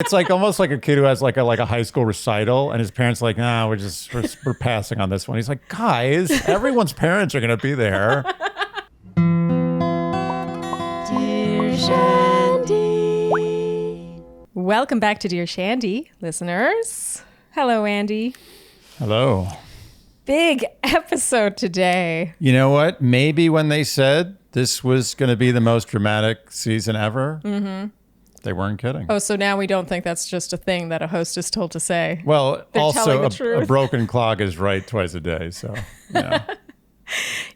It's like almost like a kid who has like a high school recital and his parents are like, nah, we're passing on this one. He's like, guys, everyone's parents are going to be there. Dear Shandy. Welcome back to Dear Shandy, listeners. Hello, Andy. Hello. Big episode today. You know what? Maybe when they said this was going to be the most dramatic season ever, they weren't kidding. Oh, so now we don't think that's just a thing that a host is told to say. Well, They're telling also the truth. a broken clock is right twice a day. So, yeah.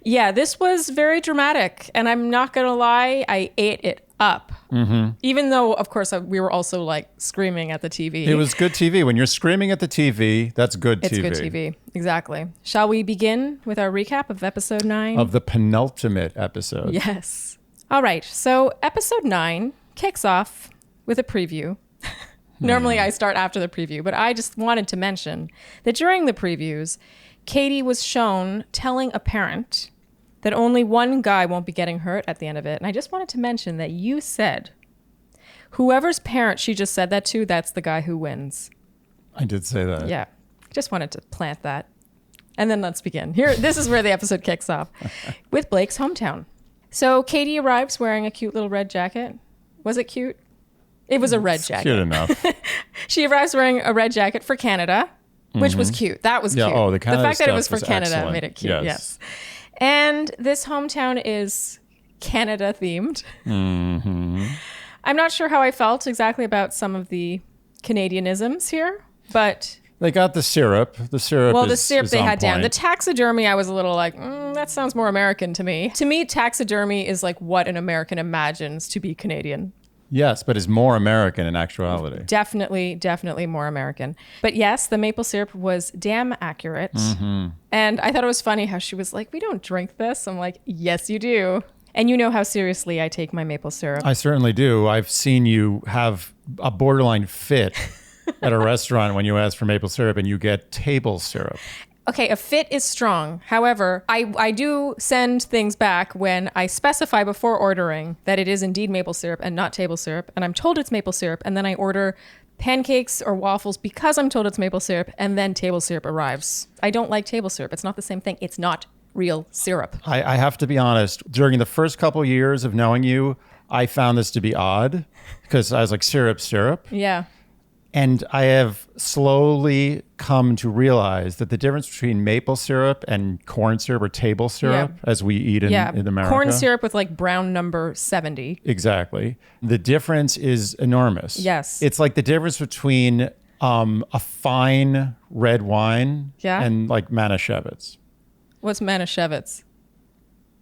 Yeah, this was very dramatic. And I'm not going to lie, I ate it up. Even though, of course, we were also like screaming at the TV. It was good TV. When you're screaming at the TV, that's good TV. It's good TV. Exactly. Shall we begin with our recap of episode 9? Of the penultimate episode. Yes. All right. So episode 9 kicks off with a preview. Normally I start after the preview, but I just wanted to mention that during the previews, Katie was shown telling a parent that only one guy won't be getting hurt at the end of it. And I just wanted to mention that you said, whoever's parent she just said that to, that's the guy who wins. I did say that. Yeah. Just wanted to plant that. And then let's begin. This is where the episode kicks off with Blake's hometown. So Katie arrives wearing a cute little red jacket. Was it cute? It was a red jacket. Cute enough. She arrives wearing a red jacket for Canada, which was cute. That was cute. Oh, the Canada fact that it was for stuff Canada excellent. made it cute. Yes. And this hometown is Canada themed. I'm not sure how I felt exactly about some of the Canadianisms here, but They got the syrup. The syrup well, is, the syrup is they on had down. The point. taxidermy, I was a little like, that sounds more American to me. To me, taxidermy is like what an American imagines to be Canadian. Yes, but is more American in actuality. Definitely more American. But yes, the maple syrup was damn accurate. And I thought it was funny how she was like, we don't drink this. I'm like, yes, you do. And you know how seriously I take my maple syrup. I certainly do. I've seen you have a borderline fit at a restaurant when you ask for maple syrup and you get table syrup. Okay, a fit is strong. However, I do send things back when I specify before ordering that it is indeed maple syrup and not table syrup. And I'm told it's maple syrup. And then I order pancakes or waffles because I'm told it's maple syrup. And then table syrup arrives. I don't like table syrup. It's not the same thing. It's not real syrup. I have to be honest. During the first couple years of knowing you, I found this to be odd because I was like, syrup. Yeah. And I have slowly come to realize that the difference between maple syrup and corn syrup or table syrup, as we eat in America. Corn syrup with like brown number 70. Exactly. The difference is enormous. Yes. It's like the difference between a fine red wine and like Manischewitz. What's Manischewitz?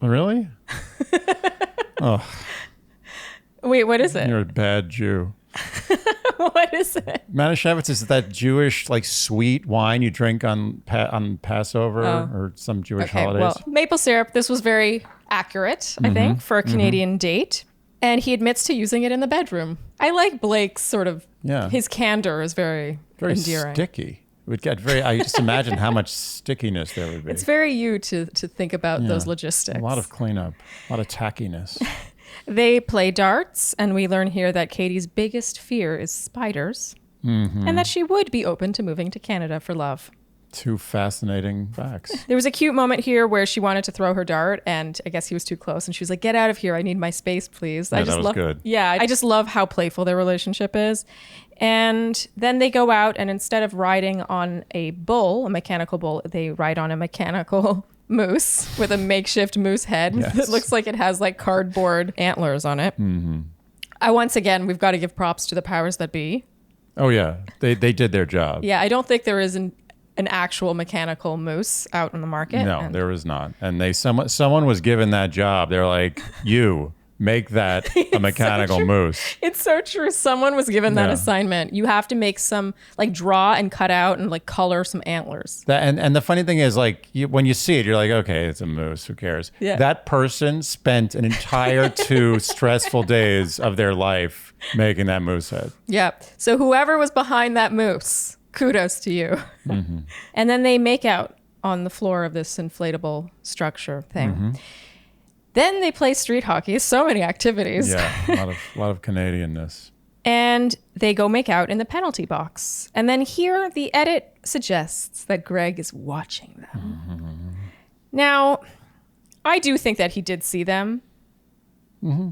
Really? Oh, Wait, what is it? you're a bad Jew. What is it? Manischewitz is that Jewish, like, sweet wine you drink on Passover or some Jewish holidays. Well, maple syrup, this was very accurate, I think, for a Canadian date. And he admits to using it in the bedroom. I like Blake's sort of, his candor is very endearing. Sticky. It would get very, I just imagine how much stickiness there would be. It's very you to think about those logistics. A lot of cleanup, a lot of tackiness. They play darts, and we learn here that Katie's biggest fear is spiders, and that she would be open to moving to Canada for love. Two fascinating facts. There was a cute moment here where she wanted to throw her dart, and I guess he was too close, and she was like, "Get out of here! I need my space, please." Yeah, that was good. Yeah, I just love how playful their relationship is. And then they go out, and instead of riding on a bull, a mechanical bull, they ride on a mechanical moose with a makeshift moose head that looks like it has like cardboard antlers on it. Once again, we've got to give props to the powers that be. Oh yeah, they did their job. Yeah, I don't think there is an actual mechanical moose out on the market. No, there is not. And someone was given that job. They're like, you make that a mechanical moose. It's so true. Someone was given that assignment. You have to make some, like, draw and cut out and like color some antlers. And the funny thing is, like, when you see it, you're like, okay, it's a moose. Who cares? Yeah. That person spent an entire 2 stressful days of their life making that moose head. Yeah. So whoever was behind that moose, kudos to you. And then they make out on the floor of this inflatable structure thing. Then they play street hockey. So many activities. Yeah, a lot of Canadianness. And they go make out in the penalty box. And then here the edit suggests that Greg is watching them. Mm-hmm. Now, I do think that he did see them. Mm-hmm.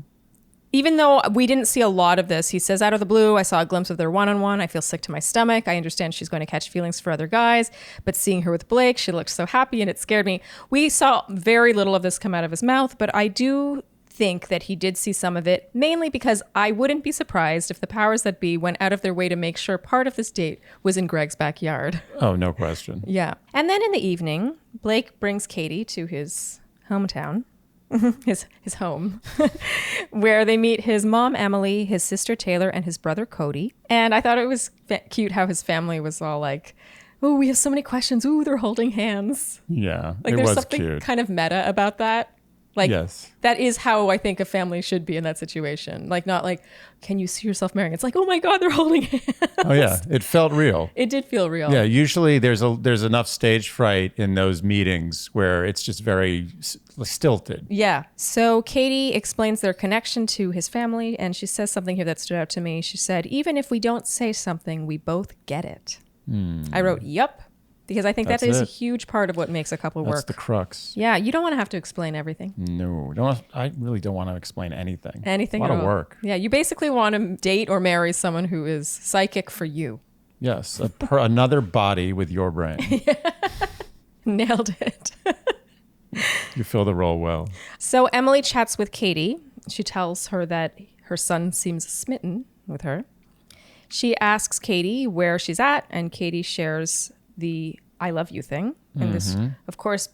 Even though we didn't see a lot of this, he says, out of the blue, I saw a glimpse of their one-on-one. I feel sick to my stomach. I understand she's going to catch feelings for other guys, but seeing her with Blake, she looked so happy and it scared me. We saw very little of this come out of his mouth, but I do think that he did see some of it, mainly because I wouldn't be surprised if the powers that be went out of their way to make sure part of this date was in Greg's backyard. Oh, no question. Yeah. And then in the evening, Blake brings Katie to his hometown. his home, where they meet his mom, Emily, his sister, Taylor, and his brother, Cody. And I thought it was cute how his family was all like, oh, we have so many questions. Ooh, they're holding hands. Yeah, like, there's something cute. Kind of meta about that. Like, yes. That is how I think a family should be in that situation. Like, not like, can you see yourself marrying? It's like, oh my God, they're holding hands. Oh yeah, it felt real. It did feel real. Yeah, usually there's enough stage fright in those meetings where it's just very stilted. Yeah. So Katie explains their connection to his family, and she says something here that stood out to me. She said, even if we don't say something, we both get it. I wrote, yup. Because I think that is a huge part of what makes a couple work. That's the crux. Yeah, you don't want to have to explain everything. No, I really don't want to explain anything. Anything at all. A lot of work. Yeah, you basically want to date or marry someone who is psychic for you. Yes, another body with your brain. Nailed it. You fill the role well. So Emily chats with Katie. She tells her that her son seems smitten with her. She asks Katie where she's at, and Katie shares the I love you thing. And this, of course,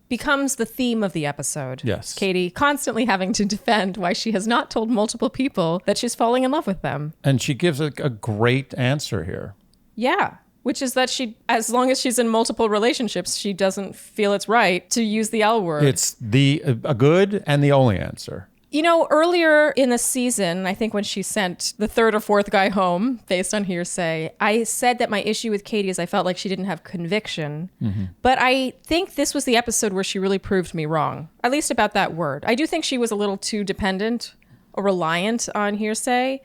becomes the theme of the episode. Yes. Katie constantly having to defend why she has not told multiple people that she's falling in love with them. And she gives a great answer here. Yeah. Which is that she, as long as she's in multiple relationships, she doesn't feel it's right to use the L word. It's a good and the only answer. You know, earlier in the season, I think when she sent the third or fourth guy home based on hearsay, I said that my issue with Katie is I felt like she didn't have conviction. But I think this was the episode where she really proved me wrong, at least about that word. I do think she was a little too dependent or reliant on hearsay,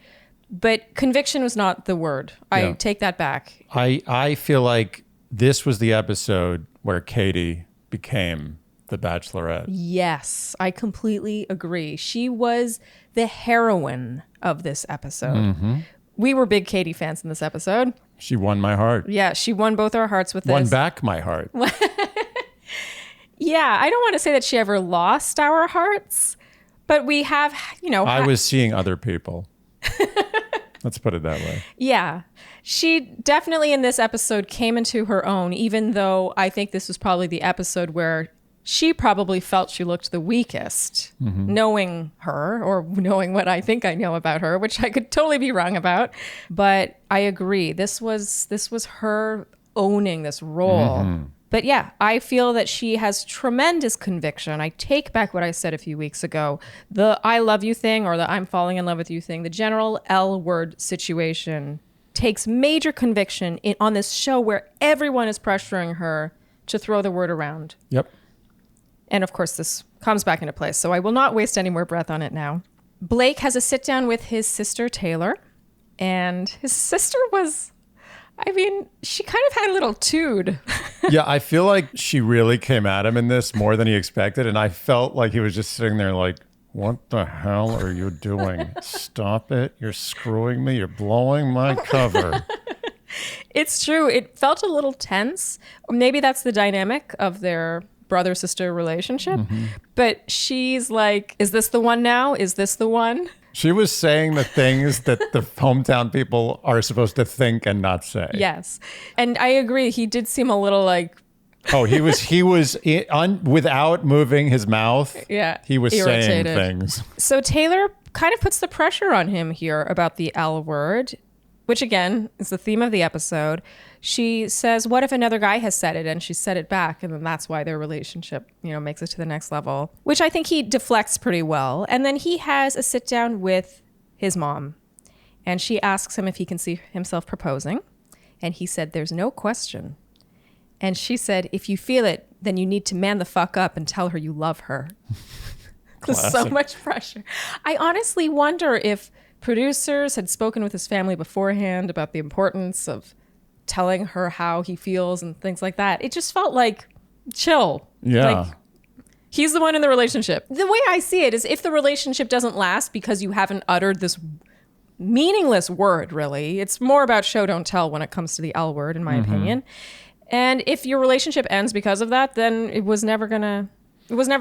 but conviction was not the word. I take that back. I feel like this was the episode where Katie became the Bachelorette. Yes, I completely agree. She was the heroine of this episode. We were big Katie fans in this episode. She won my heart. Yeah, she won both our hearts with this. Won back my heart. Yeah, I don't want to say that she ever lost our hearts, but we have, I was seeing other people. Let's put it that way. Yeah. She definitely in this episode came into her own, even though I think this was probably the episode where she probably felt she looked the weakest, knowing her or knowing what I think I know about her, which I could totally be wrong about. But I agree. This was her owning this role. But yeah, I feel that she has tremendous conviction. I take back what I said a few weeks ago. The I love you thing or the I'm falling in love with you thing, the general L word situation takes major conviction on this show where everyone is pressuring her to throw the word around. Yep. And of course, this comes back into place, so I will not waste any more breath on it now. Blake has a sit down with his sister, Taylor, and his sister was, she kind of had a little tood. Yeah, I feel like she really came at him in this more than he expected, and I felt like he was just sitting there like, what the hell are you doing? Stop it. You're screwing me. You're blowing my cover. It's true. It felt a little tense. Maybe that's the dynamic of their brother-sister relationship. But she's like, is this the one now? Is this the one? She was saying the things that the hometown people are supposed to think and not say. Yes. And I agree. He did seem a little like... Oh, he was without moving his mouth. Yeah. He was irritated. saying things. So Taylor kind of puts the pressure on him here about the L word, which again is the theme of the episode. She says, what if another guy has said it and she said it back? And then that's why their relationship, makes it to the next level, which I think he deflects pretty well. And then he has a sit down with his mom and she asks him if he can see himself proposing. And he said, there's no question. And she said, if you feel it, then you need to man the fuck up and tell her you love her. There's so much pressure. I honestly wonder if producers had spoken with his family beforehand about the importance of telling her how he feels and things like that. It just felt like chill. Yeah. Like, he's the one in the relationship. The way I see it is if the relationship doesn't last because you haven't uttered this meaningless word, really, it's more about show, don't tell when it comes to the L word, in my opinion. And if your relationship ends because of that, then it was never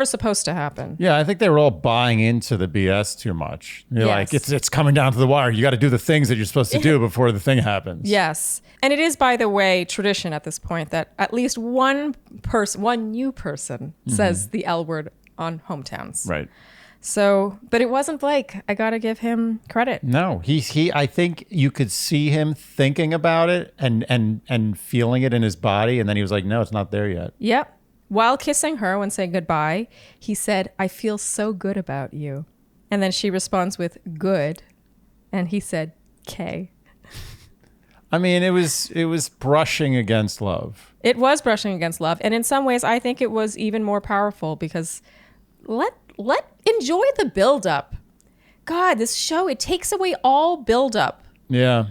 supposed to happen. Yeah, I think they were all buying into the BS too much. You're Yes. like, it's coming down to the wire. You got to do the things that you're supposed to do before the thing happens. Yes. And it is, by the way, tradition at this point that at least one new person says the L word on hometowns. Right. So, but it wasn't Blake. I got to give him credit. No, he I think you could see him thinking about it and feeling it in his body. And then he was like, no, it's not there yet. Yep. While kissing her when saying goodbye, he said, I feel so good about you. And then she responds with good. And he said, K. I mean, it was brushing against love. It was brushing against love. And in some ways, I think it was even more powerful because let enjoy the buildup. God, this show, it takes away all buildup. Yeah.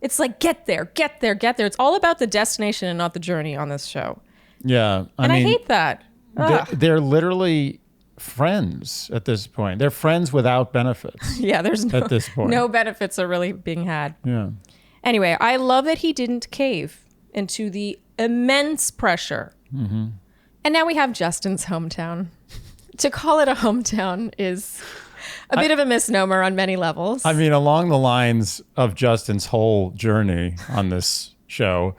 It's like, get there, get there, get there. It's all about the destination and not the journey on this show. Yeah. I hate that. They're literally friends at this point. They're friends without benefits. Yeah, there's at this point. no benefits are really being had. Yeah. Anyway, I love that he didn't cave into the immense pressure. Mm-hmm. And now we have Justin's hometown. To call it a hometown is a bit of a misnomer on many levels. I mean, along the lines of Justin's whole journey on this show,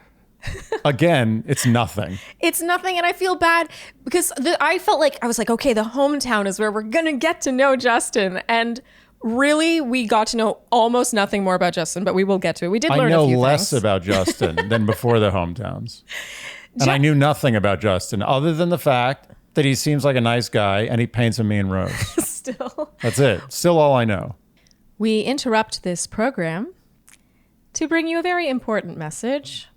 again, it's nothing. It's nothing, and I feel bad because I felt like, I was like, okay, the hometown is where we're going to get to know Justin. And really, we got to know almost nothing more about Justin, but we will get to it. We did learn a few things. I know less about Justin than before the hometowns. And I knew nothing about Justin other than the fact that he seems like a nice guy and he paints a mean rose. Still. That's it. Still all I know. We interrupt this program to bring you a very important message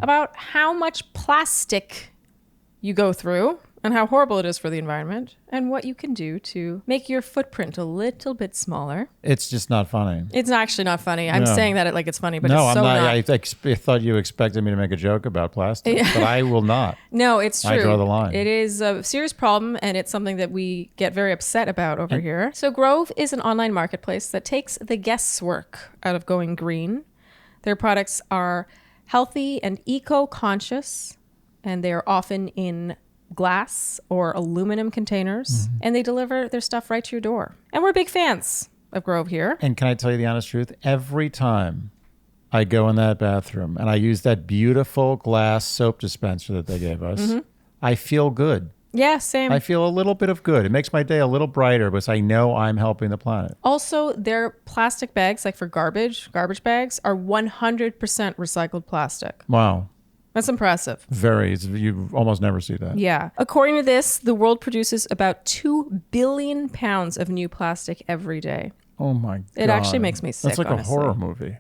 about how much plastic you go through and how horrible it is for the environment and what you can do to make your footprint a little bit smaller. It's just not funny. It's actually not funny. I'm No. saying that like it's funny, but No, it's so I'm not. not. I thought you expected me to make a joke about plastic, but I will not. No, it's true. I draw the line. It is a serious problem, and it's something that we get very upset about over here. So Grove is an online marketplace that takes the guesswork out of going green. Their products are healthy and eco-conscious, and they are often in glass or aluminum containers, and they deliver their stuff right to your door. And we're big fans of Grove here. And can I tell you the honest truth? Every time I go in that bathroom and I use that beautiful glass soap dispenser that they gave us, I feel good. Yeah, same. I feel a little bit of good. It makes my day a little brighter because I know I'm helping the planet. Also, their plastic bags, like for garbage bags, are 100% recycled plastic. Wow. That's impressive. Very. You almost never see that. Yeah. According to this, the world produces about 2 billion pounds of new plastic every day. Oh my God. It actually makes me sick, That's like honestly. a horror movie.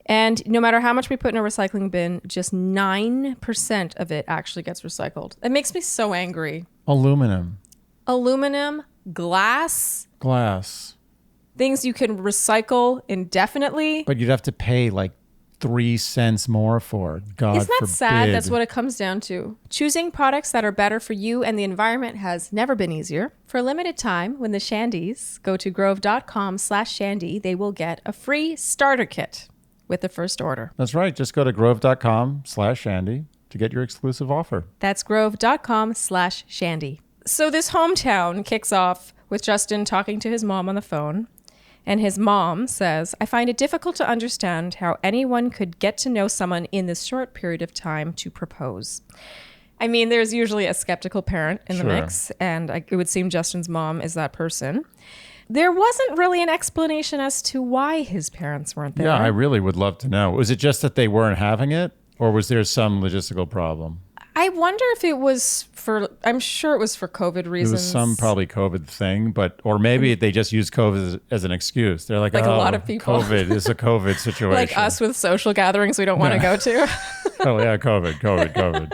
And no matter how much we put in a recycling bin, just 9% of it actually gets recycled. It makes me so angry. Aluminum. Aluminum, glass, Glass. things you can recycle indefinitely. But you'd have to pay like 3 cents more for it. God Isn't that forbid. sad? That's what it comes down to. Choosing products that are better for you and the environment has never been easier. For a limited time, when the Shandies go to grove.com/Shandy, they will get a free starter kit with the first order. That's right. Just go to grove.com/Shandy to get your exclusive offer. That's grove.com/Shandy. So this hometown kicks off with Justin talking to his mom on the phone. And his mom says, I find it difficult to understand how anyone could get to know someone in this short period of time to propose. I mean, there's usually a skeptical parent in the Sure. mix, and it would seem Justin's mom is that person. There wasn't really an explanation as to why his parents weren't there. Yeah, I really would love to know. Was it just that they weren't having it? Or was there some logistical problem? I wonder if it was I'm sure it was for COVID reasons. It was some probably COVID thing, or maybe they just used COVID as an excuse. They're like, Like a oh, lot of people. COVID is a COVID situation. Like us with social gatherings we don't want to go to. Oh yeah, COVID.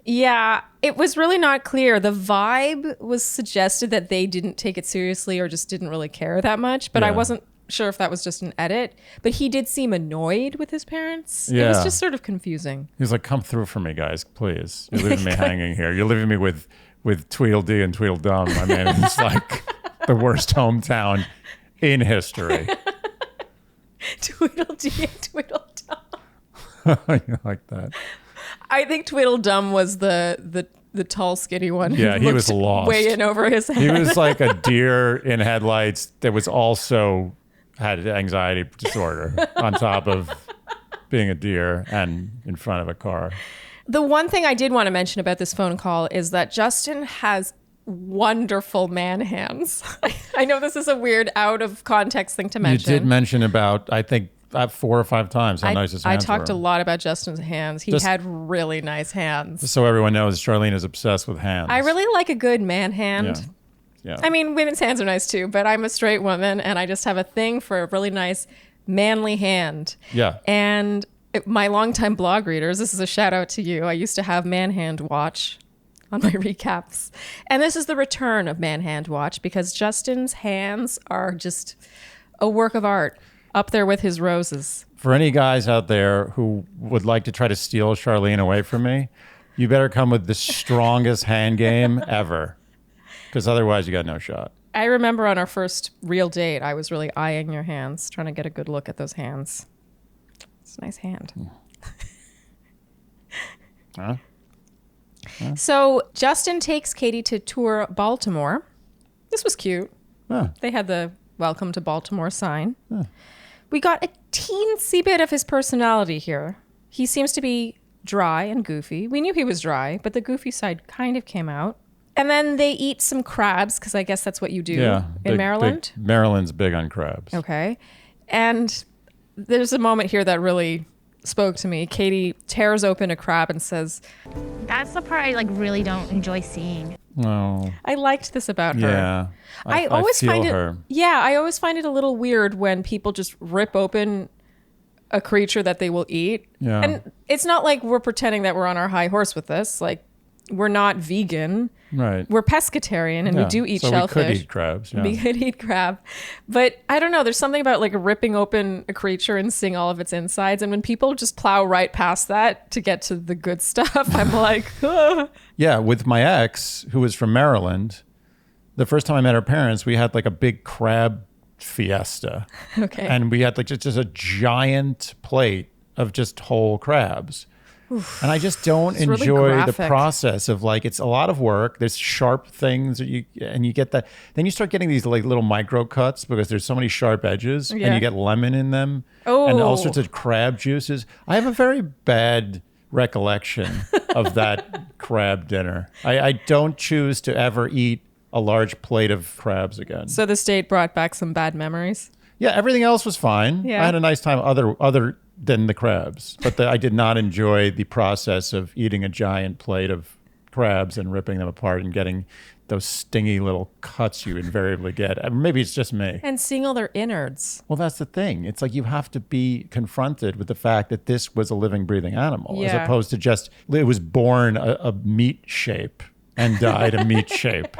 Yeah, it was really not clear. The vibe was suggested that they didn't take it seriously or just didn't really care that much, but I Yeah. wasn't sure if that was just an edit, but he did seem annoyed with his parents. It was just sort of confusing. He's like, come through for me, guys, please. You're leaving me hanging here. You're leaving me with Tweedledee and Tweedledum. I mean, it's like the worst hometown in history. Tweedledee and Tweedledum. You like that? I think Tweedledum was the tall, skinny one. Yeah, he was lost. Way in over his head. He was like a deer in headlights that was also had anxiety disorder on top of being a deer and in front of a car. The one thing I did want to mention about this phone call is that Justin has wonderful man hands. I know this is a weird out of context thing to mention. You did mention about, I think, 4 or 5 times how nice his hands were. I talked a lot about Justin's hands. He had really nice hands. Just so everyone knows, Sharleen is obsessed with hands. I really like a good man hand. Yeah. I mean, women's hands are nice too, but I'm a straight woman and I just have a thing for a really nice manly hand. Yeah. And my longtime blog readers, this is a shout out to you. I used to have Man Hand Watch on my recaps. And this is the return of Man Hand Watch because Justin's hands are just a work of art. Up there with his roses. For any guys out there who would like to try to steal Sharleen away from me, you better come with the strongest hand game ever. Because otherwise you got no shot. I remember on our first real date, I was really eyeing your hands, trying to get a good look at those hands. It's a nice hand. Huh? So Justin takes Katie to tour Baltimore. This was cute. Huh. They had the welcome to Baltimore sign. Huh. We got a teensy bit of his personality here. He seems to be dry and goofy. We knew he was dry, but the goofy side kind of came out. And then they eat some crabs, because I guess that's what you do in Maryland. Maryland's big on crabs. Okay. And there's a moment here that really spoke to me. Katie tears open a crab and says, "That's the part I really don't enjoy seeing." Oh. I liked this about her. Yeah. I always feel find it her. Yeah, I always find it a little weird when people just rip open a creature that they will eat. Yeah. And it's not like we're pretending that we're on our high horse with this. Like, we're not vegan. Right. We're pescatarian and we do eat shellfish. We could eat crabs. Yeah. We could eat crab. But I don't know. There's something about ripping open a creature and seeing all of its insides. And when people just plow right past that to get to the good stuff, I'm like, ah. Yeah. With my ex, who was from Maryland, the first time I met her parents, we had a big crab fiesta. Okay. And we had just a giant plate of just whole crabs. Oof. And I just don't enjoy really the process of it's a lot of work. There's sharp things that you get that. Then you start getting these little micro cuts because there's so many sharp edges and you get lemon in them and all sorts of crab juices. I have a very bad recollection of that crab dinner. I don't choose to ever eat a large plate of crabs again. So the state brought back some bad memories? Yeah, everything else was fine. Yeah. I had a nice time other than the crabs. But I did not enjoy the process of eating a giant plate of crabs and ripping them apart and getting those stingy little cuts you invariably get. Maybe it's just me. And seeing all their innards. Well, that's the thing. It's you have to be confronted with the fact that this was a living, breathing animal as opposed to just, it was born a meat shape and died a meat shape.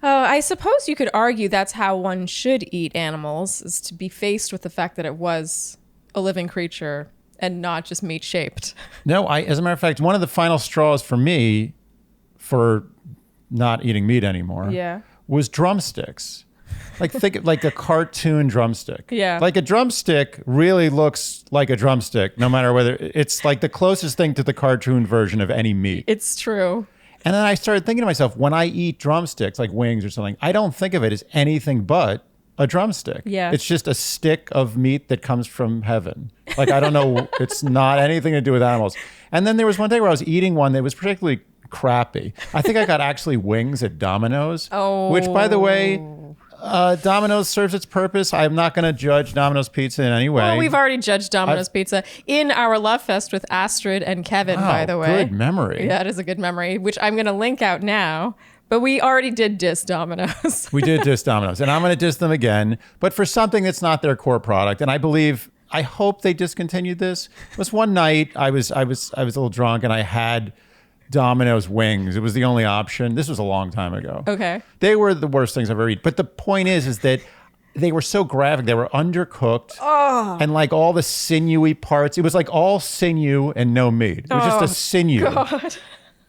I suppose you could argue that's how one should eat animals, is to be faced with the fact that it was a living creature and not just meat shaped. No, as a matter of fact, one of the final straws for me for not eating meat anymore was drumsticks. Think like a cartoon drumstick. Yeah. A drumstick really looks like a drumstick, no matter whether it's the closest thing to the cartoon version of any meat. It's true. And then I started thinking to myself, when I eat drumsticks, like wings or something, I don't think of it as anything but a drumstick. Yeah. It's just a stick of meat that comes from heaven. I don't know. It's not anything to do with animals. And then there was one day where I was eating one that was particularly crappy. I think I got actually wings at Domino's, which, by the way, Domino's serves its purpose. I'm not going to judge Domino's Pizza in any way. Well, we've already judged Domino's Pizza in our Love Fest with Astrid and Kevin, by the way. Good memory. Yeah, it is a good memory, which I'm going to link out now. But we already did diss Domino's. We did diss Domino's, and I'm going to diss them again, but for something that's not their core product. And I hope they discontinued this. It was one night I was a little drunk and I had Domino's wings. It was the only option. This was a long time ago. Okay. They were the worst things I've ever eaten. But the point is that they were so graphic. They were undercooked. And like all the sinewy parts. It was like all sinew and no meat. It was just a sinew. God.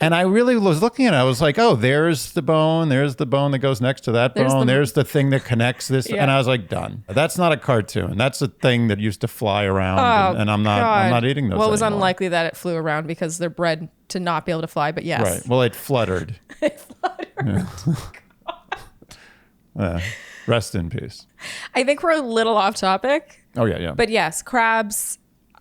And I really was looking at it. I was like, oh, there's the bone. There's the bone that goes next to that bone. There's the thing that connects this. Yeah. And I was like, done. That's not a cartoon. That's a thing that used to fly around. And I'm not eating those Well, it was anymore. unlikely that it flew around because they're bred to not be able to fly, but yes. Right. Well, it fluttered. It fluttered. Rest in peace. I think we're a little off topic. Oh, yeah. But yes, crabs.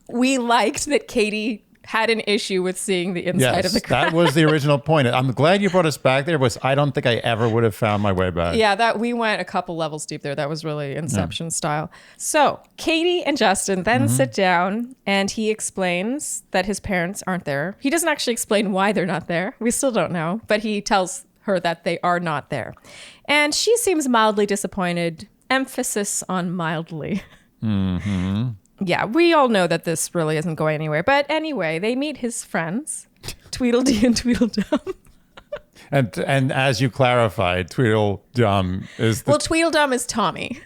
We liked that Katie had an issue with seeing the inside of the crab. That was the original point. I'm glad you brought us back there. I don't think I ever would have found my way back. Yeah, that we went a couple levels deep there. That was really Inception style. So Katie and Justin then sit down and he explains that his parents aren't there. He doesn't actually explain why they're not there. We still don't know, but he tells her that they are not there. And she seems mildly disappointed. Emphasis on mildly. Yeah, we all know that this really isn't going anywhere. But anyway, they meet his friends, Tweedledee and Tweedledum. And as you clarified, Tweedledum is the... Well, Tweedledum is Tommy.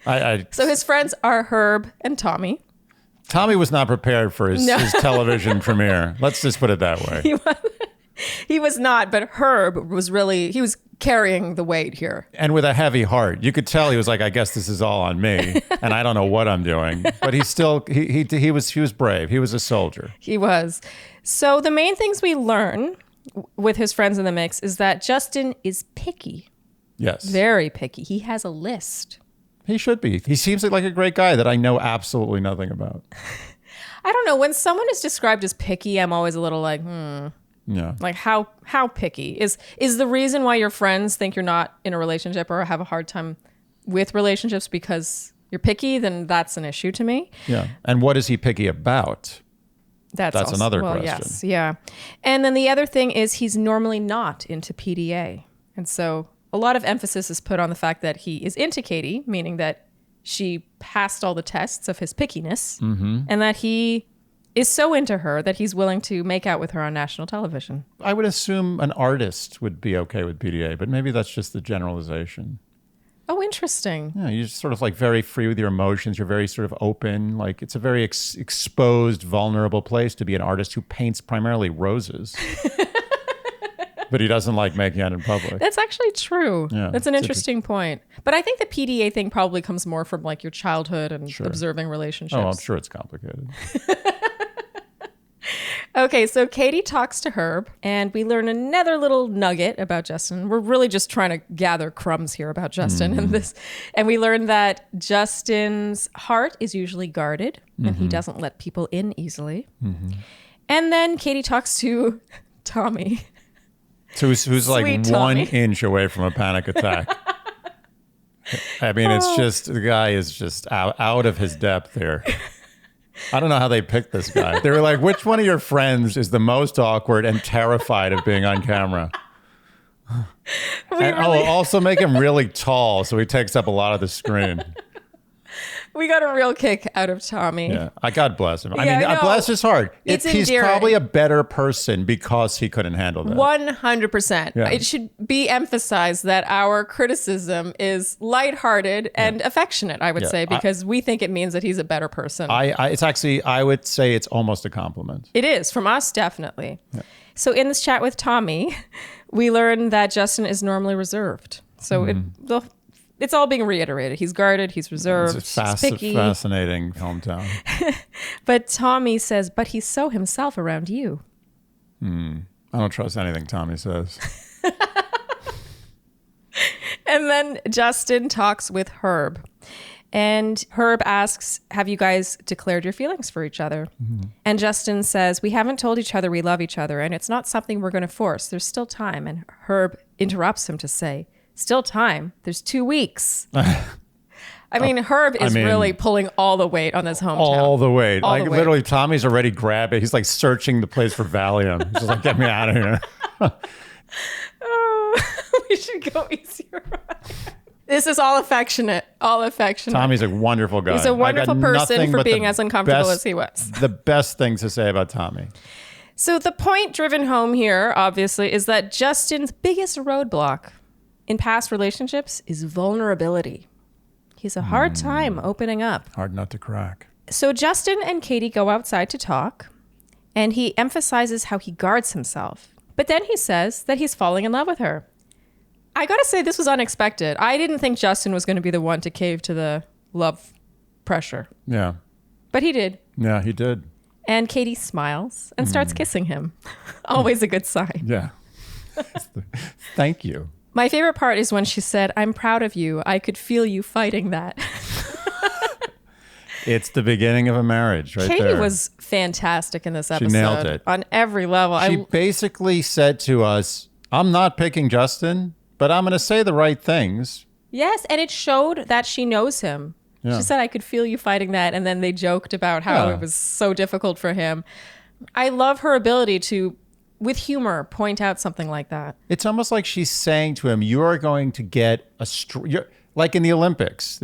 So his friends are Herb and Tommy. Tommy was not prepared for his television premiere. Let's just put it that way. He was not, but Herb was he was carrying the weight here. And with a heavy heart. You could tell he was like, I guess this is all on me. And I don't know what I'm doing. But he still, he was brave. He was a soldier. He was. So the main things we learn with his friends in the mix is that Justin is picky. Yes. Very picky. He has a list. He should be. He seems like a great guy that I know absolutely nothing about. I don't know. When someone is described as picky, I'm always a little like, Yeah. Like how picky is the reason why your friends think you're not in a relationship or have a hard time with relationships because you're picky? Then that's an issue to me. Yeah. And what is he picky about? That's also, another question. Yes, yeah. And then the other thing is he's normally not into PDA, and so a lot of emphasis is put on the fact that he is into Katie, meaning that she passed all the tests of his pickiness, and that he is so into her that he's willing to make out with her on national television. I would assume an artist would be okay with PDA, but maybe that's just the generalization. Oh, interesting. Yeah, you're just sort of like very free with your emotions. You're very sort of open. Like it's a very exposed, vulnerable place to be an artist who paints primarily roses. But he doesn't like making out in public. That's actually true. Yeah, That's an interesting point. But I think the PDA thing probably comes more from like your childhood and observing relationships. Oh, I'm sure it's complicated. Okay, so Katie talks to Herb, and we learn another little nugget about Justin. We're really just trying to gather crumbs here about Justin and we learn that Justin's heart is usually guarded, and he doesn't let people in easily. And then Katie talks to Tommy. So who's like Sweet 1 Tommy. inch away from a panic attack. I mean, it's just, the guy is just out of his depth here. I don't know how they picked this guy. They were like, which one of your friends is the most awkward and terrified of being on camera? Also make him really tall so he takes up a lot of the screen. We got a real kick out of Tommy. Yeah, God bless him. I Yeah, mean, I know. bless his heart. It's He's endearing. probably a better person because he couldn't handle that. 100%. Yeah. It should be emphasized that our criticism is lighthearted and affectionate, I would say, because we think it means that he's a better person. It's actually, I would say it's almost a compliment. It is, from us, definitely. Yeah. So in this chat with Tommy, we learn that Justin is normally reserved. So it's all being reiterated. He's guarded, he's reserved, It's he's picky. fascinating hometown. But Tommy says, but he's so himself around you. I don't trust anything Tommy says. And then Justin talks with Herb. And Herb asks, have you guys declared your feelings for each other? And Justin says, we haven't told each other we love each other, and it's not something we're going to force. There's still time. And Herb interrupts him to say, still time? There's 2 weeks. I mean, Herb is really pulling all the weight on this hometown. All the weight. All Like the weight. literally, Tommy's already grabbed it. He's like searching the place for Valium. He's just like, get me out of here. We should go easier. This is all affectionate. All affectionate. Tommy's a wonderful guy. He's a wonderful I got person nothing for but the being as uncomfortable best- as he was. The best things to say about Tommy. So the point driven home here, obviously, is that Justin's biggest roadblock in past relationships is vulnerability. He's a hard time opening up. Hard nut to crack. So Justin and Katie go outside to talk, and he emphasizes how he guards himself. But then he says that he's falling in love with her. I gotta say, this was unexpected. I didn't think Justin was going to be the one to cave to the love pressure. Yeah. But he did. Yeah, he did. And Katie smiles and starts kissing him. Always a good sign. Yeah. Thank you. My favorite part is when she said, "I'm proud of you. I could feel you fighting that." It's the beginning of a marriage right Katie there. was fantastic in this episode. She nailed it. On every level. She basically said to us, I'm not picking Justin, but I'm going to say the right things. Yes, and it showed that she knows him. Yeah. She said, "I could feel you fighting that." And then they joked about how Yeah. it was so difficult for him. I love her ability to, with humor, point out something like that. It's almost like she's saying to him, you are going to get like in the Olympics,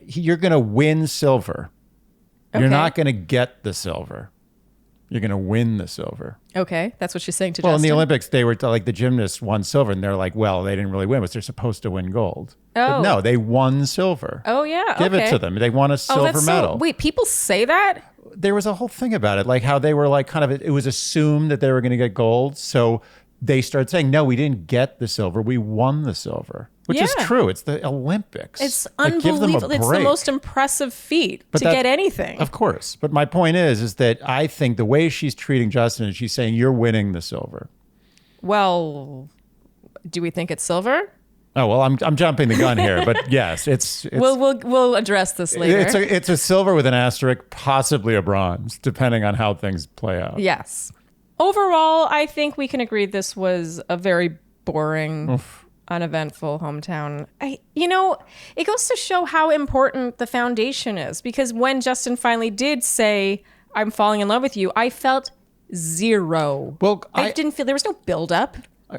you're going to win silver. Okay. You're not going to get the silver. You're going to win the silver. Okay, that's what she's saying to Well, Justin. in the Olympics, they were like the gymnasts won silver, and they're like, well, they didn't really win, but they're supposed to win gold. But Oh. no, they won silver. Oh, yeah. Give it okay. to them. They won a silver that's medal. So, wait, people say that? There was a whole thing about it, like how they were like kind of, it was assumed that they were going to get gold. So they started saying, no, we didn't get the silver. We won the silver, which is Yeah. true. It's the Olympics. It's Like, give them a unbelievable. It's the break. most impressive feat But to that- get anything. Of course. But my point is that I think the way she's treating Justin is she's saying, you're winning the silver. Well, do we think it's silver? Oh, well, I'm jumping the gun here, but yes, it's We'll address this later. it's a silver with an asterisk, possibly a bronze, depending on how things play out. Yes. Overall, I think we can agree this was a very boring, uneventful hometown. It goes to show how important the foundation is, because when Justin finally did say, "I'm falling in love with you," I felt zero. Well, I didn't feel there was no buildup.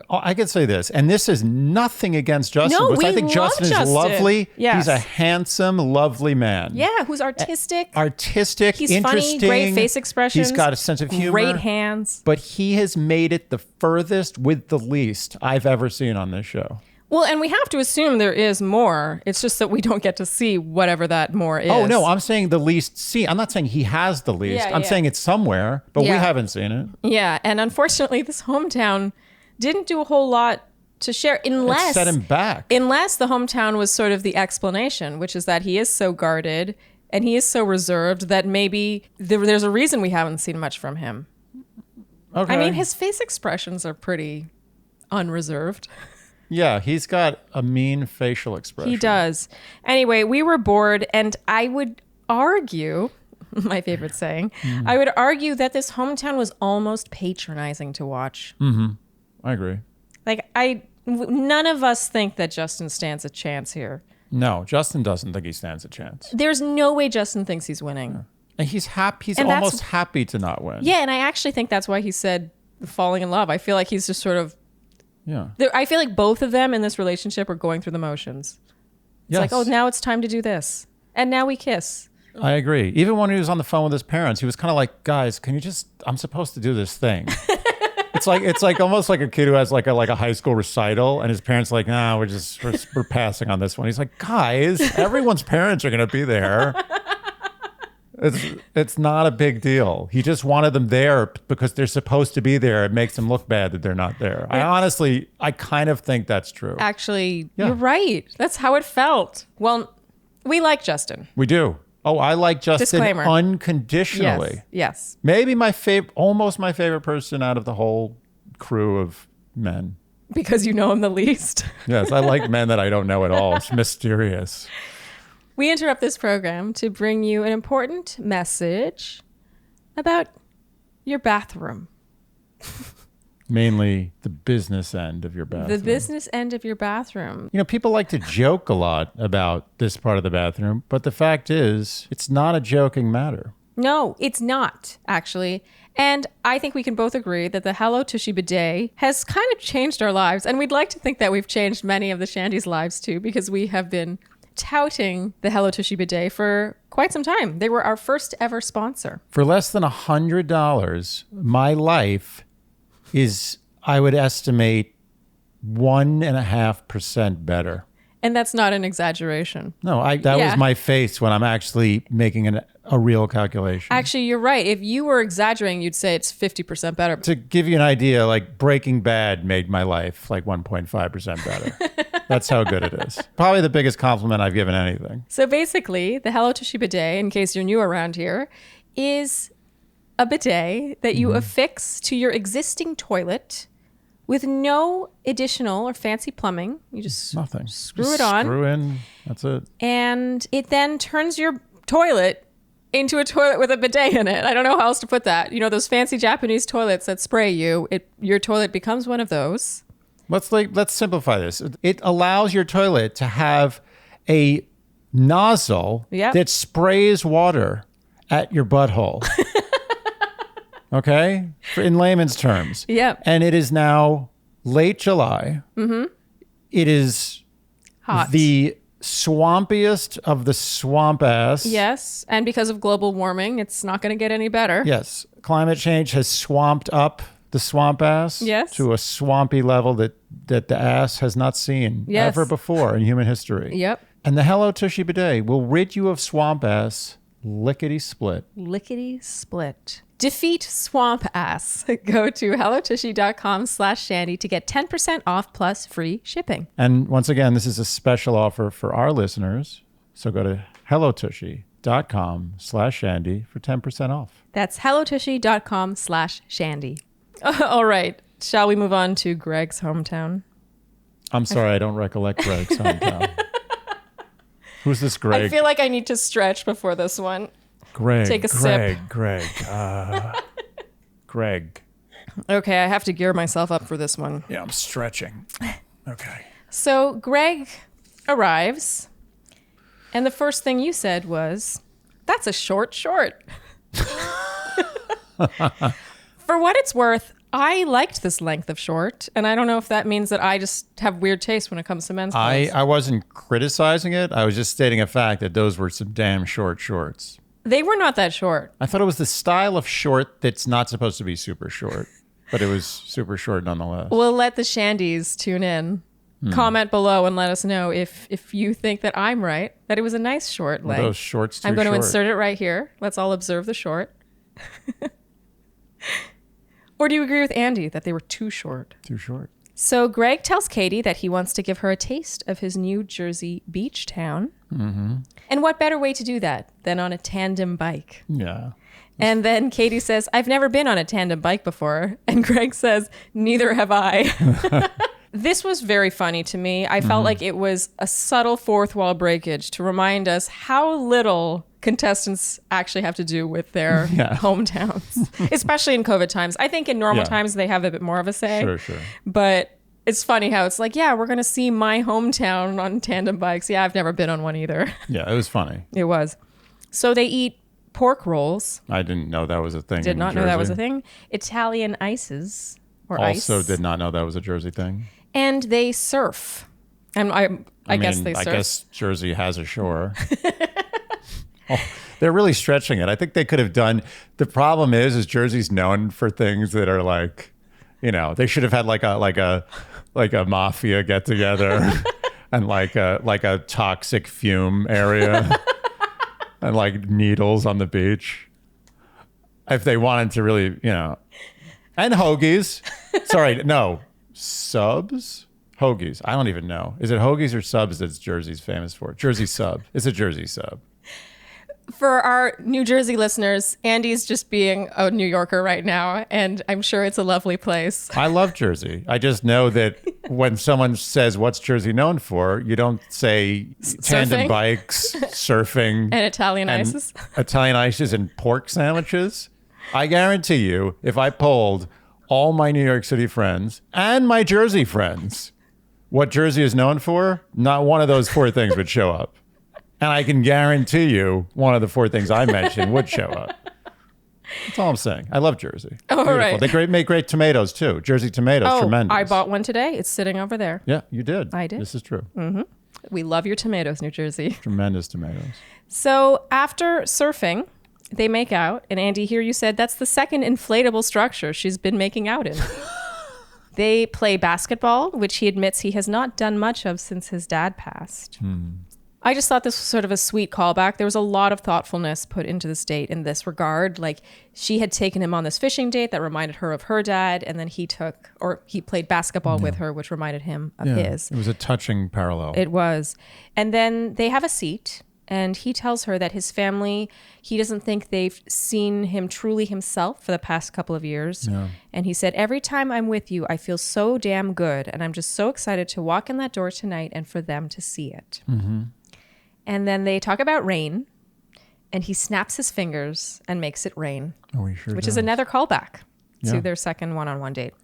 I could say this, and this is nothing against Justin, No, because I we think love Justin is Justin. lovely. Yes. He's a handsome, lovely man. Yeah, who's artistic. Artistic, He's interesting. funny, great face expressions. He's got a sense of humor. Great hands. But he has made it the furthest with the least I've ever seen on this show. Well, and we have to assume there is more. It's just that we don't get to see whatever that more is. Oh, no, I'm saying the least seen. I'm not saying he has the least. Yeah, I'm yeah. saying it's somewhere, but we Yeah. haven't seen it. Yeah, and unfortunately, this hometown didn't do a whole lot to share It unless set him back. the hometown was sort of the explanation, which is that he is so guarded and he is so reserved that maybe there's a reason we haven't seen much from him. Okay. I mean, his face expressions are pretty unreserved. Yeah, he's got a mean facial expression. He does. Anyway, we were bored, and I would argue, my favorite saying, I would argue that this hometown was almost patronizing to watch. I agree. Like, none of us think that Justin stands a chance here. No, Justin doesn't think he stands a chance. There's no way Justin thinks he's winning. And he's happy. He's And that's- almost happy to not win. Yeah, and I actually think that's why he said falling in love. I feel like he's just sort of, Yeah. I feel like both of them in this relationship are going through the motions. It's like, oh, now it's time to do this. And now we kiss. I agree. Even when he was on the phone with his parents, he was kind of like, guys, can you just, I'm supposed to do this thing. It's like almost like a kid who has like a high school recital and his parents are like, nah, we're passing on this one. He's like, guys, everyone's parents are going to be there. It's not a big deal. He just wanted them there because they're supposed to be there. It makes them look bad that they're not there. I kind of think that's true. Actually, Yeah. you're right. That's how it felt. Well, we like Justin. We do. Oh, I like Justin Disclaimer. unconditionally. Yes. Maybe almost my favorite person out of the whole crew of men. Because you know him the least. Yes, I like men that I don't know at all. It's mysterious. We interrupt this program to bring you an important message about your bathroom. Mainly the business end of your bathroom. The business end of your bathroom. You know, people like to joke a lot about this part of the bathroom, but the fact is, it's not a joking matter. No, it's not, actually. And I think we can both agree that the Hello Tushy bidet has kind of changed our lives. And we'd like to think that we've changed many of the Shandy's lives too, because we have been touting the Hello Tushy bidet for quite some time. They were our first ever sponsor. For less than $100, my life is, I would estimate, 1.5% better. And that's not an exaggeration. No, that Yeah. was my face when I'm actually making a real calculation. Actually, you're right. If you were exaggerating, you'd say it's 50% better. To give you an idea, like Breaking Bad made my life like 1.5% better. That's how good it is. Probably the biggest compliment I've given anything. So basically, the Hello Tushy bidet, in case you're new around here, is a bidet that you affix to your existing toilet with no additional or fancy plumbing. You just Nothing. screw Just it on. Screw in. That's it. And it then turns your toilet into a toilet with a bidet in it. I don't know how else to put that. You know, those fancy Japanese toilets that spray you, your toilet becomes one of those. Let's simplify this. It allows your toilet to have a nozzle Yep. that sprays water at your butthole. Okay? In layman's terms. Yep. And it is now late July. Mm-hmm. It is Hot. the swampiest of the swamp ass. Yes. And because of global warming, it's not going to get any better. Yes. Climate change has swamped up the swamp ass Yes. to a swampy level that the ass has not seen Yes. ever before in human history. Yep. And the Hello Tushy bidet will rid you of swamp ass lickety-split. Lickety split. Defeat swamp ass. Go to hellotushy.com/Shandy to get 10% off plus free shipping. And once again, this is a special offer for our listeners. So go to hellotushy.com/Shandy for 10% off. That's hellotushy.com/Shandy. All right. Shall we move on to Greg's hometown? I'm sorry, I don't recollect Greg's hometown. Who's this Greg? I feel like I need to stretch before this one. Greg. take a sip. Greg. Greg. Okay, I have to gear myself up for this one. Yeah, I'm stretching. Okay. So Greg arrives, and the first thing you said was, "That's a short short." For what it's worth, I liked this length of short, and I don't know if that means that I just have weird taste when it comes to men's clothes. I wasn't criticizing it. I was just stating a fact that those were some damn short shorts. They were not that short. I thought it was the style of short that's not supposed to be super short, but it was super short nonetheless. We'll let the Shandies tune in. Comment below and let us know if you think that I'm right, that it was a nice short length. Those shorts too I'm going to short. insert it right here. Let's all observe the short. Or do you agree with Andy that they were too short? Too short. So Greg tells Katie that he wants to give her a taste of his New Jersey beach town. Mm-hmm. And what better way to do that than on a tandem bike? Yeah. And then Katie says, "I've never been on a tandem bike before." And Greg says, "Neither have I." This was very funny to me. I felt like it was a subtle fourth wall breakage to remind us how little contestants actually have to do with their hometowns, especially in COVID times. I think in normal times they have a bit more of a say. Sure. But it's funny how it's like, yeah, we're going to see my hometown on tandem bikes. Yeah, I've never been on one either. Yeah, it was funny. It was. So they eat pork rolls. I didn't know that was a thing. Did in not know that was a Jersey. thing. Italian ices or Also ice. did not know that was a Jersey thing. And they surf. And I guess mean, they surf. I guess Jersey has a shore. They're really stretching it. I think they could have done. The problem is Jersey's known for things that are like, you know, they should have had like a mafia get together and like a toxic fume area and like needles on the beach. If they wanted to really, you know, and hoagies. Sorry, no, subs. Hoagies. I don't even know. Is it hoagies or subs that's Jersey's famous for? Jersey sub. It's a Jersey sub. For our New Jersey listeners, Andy's just being a New Yorker right now, and I'm sure it's a lovely place. I love Jersey. I just know that when someone says, "What's Jersey known for?" you don't say tandem Surfing. bikes, surfing, And Italian and ices. Italian ices and pork sandwiches. I guarantee you, if I polled all my New York City friends and my Jersey friends what Jersey is known for, not one of those four things would show up. And I can guarantee you one of the four things I mentioned would show up. That's all I'm saying. I love Jersey. All right. They make great tomatoes too. Jersey tomatoes, tremendous. I bought one today. It's sitting over there. Yeah, you did. I did. This is true. We love your tomatoes, New Jersey. Tremendous tomatoes. So after surfing, they make out. And Andy, here you said that's the second inflatable structure she's been making out in. They play basketball, which he admits he has not done much of since his dad passed. I just thought this was sort of a sweet callback. There was a lot of thoughtfulness put into this date in this regard. Like, she had taken him on this fishing date that reminded her of her dad, and then he played basketball with her, which reminded him of his. It was a touching parallel. It was. And then they have a seat, and he tells her that his family, he doesn't think they've seen him truly himself for the past couple of years. Yeah. And he said, every time I'm with you, I feel so damn good, and I'm just so excited to walk in that door tonight and for them to see it. Mm-hmm. And then they talk about rain, and he snaps his fingers and makes it rain. Oh, he sure which does. is another callback Yeah. to their second one-on-one date.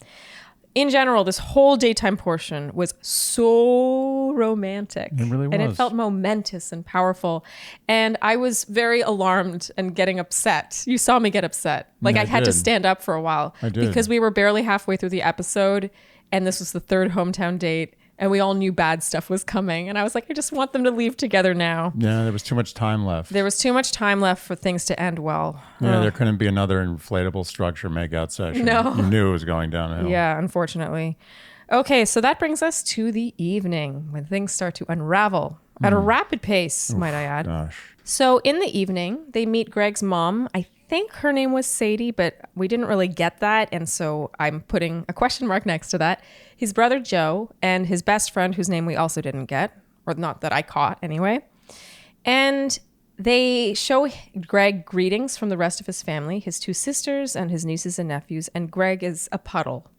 In general, this whole daytime portion was so romantic. It really And it was. felt momentous and powerful. And I was very alarmed and getting upset. You saw me get upset. Like, Yeah, I had to did. stand up for a while. I did. Because we were barely halfway through the episode, and this was the third hometown date, and we all knew bad stuff was coming. And I was like, I just want them to leave together now. Yeah, there was too much time left. There was too much time left for things to end well. Yeah, there couldn't be another inflatable structure makeout session. No. You knew it was going downhill. Yeah, unfortunately. Okay, so that brings us to the evening when things start to unravel at a rapid pace, might I add. Gosh. So in the evening, they meet Greg's mom. I think her name was Sadie, but we didn't really get that. And so I'm putting a question mark next to that. His brother Joe and his best friend, whose name we also didn't get, or not that I caught anyway. And they show Greg greetings from the rest of his family, his two sisters and his nieces and nephews. And Greg is a puddle,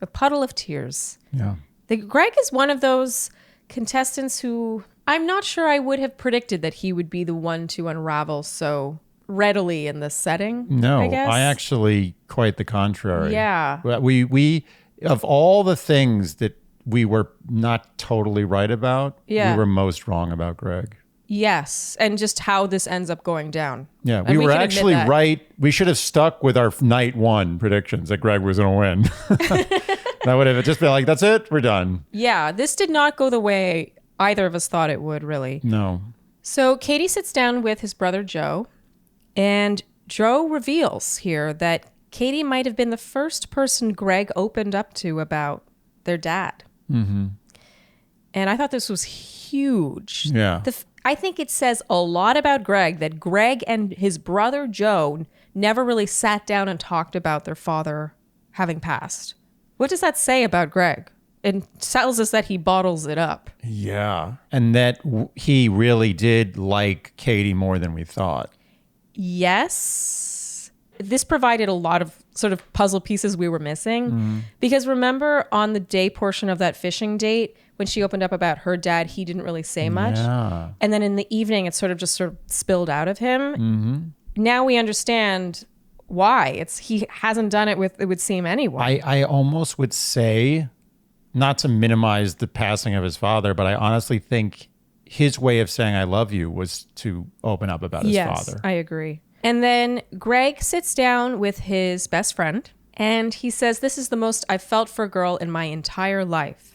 a puddle of tears. Yeah. Greg is one of those contestants who I'm not sure I would have predicted that he would be the one to unravel so readily in this setting. No, I guess. I actually quite the contrary. Yeah. We of all the things that we were not totally right about, Yeah. we were most wrong about Greg. Yes, and just how this ends up going down. Yeah, And we were can admit actually that. right. We should have stuck with our night one predictions that Greg was going to win. That would have just been like, that's it, we're done. Yeah, this did not go the way either of us thought it would, really. No. So Katie sits down with his brother Joe, and Joe reveals here that Katie might have been the first person Greg opened up to about their dad. Mm-hmm. And I thought this was huge. Yeah. I think it says a lot about Greg that Greg and his brother Joe never really sat down and talked about their father having passed. What does that say about Greg? It tells us that he bottles it up. Yeah. And that he really did like Katie more than we thought. Yes. This provided a lot of sort of puzzle pieces we were missing. Because remember on the day portion of that fishing date, when she opened up about her dad, he didn't really say much. Yeah. And then in the evening, it sort of spilled out of him. Now we understand why. He hasn't done it with, it would seem, anyone. I almost would say, not to minimize the passing of his father, but I honestly think his way of saying I love you was to open up about his father. I agree. And then Greg sits down with his best friend, and he says, this is the most I've felt for a girl in my entire life.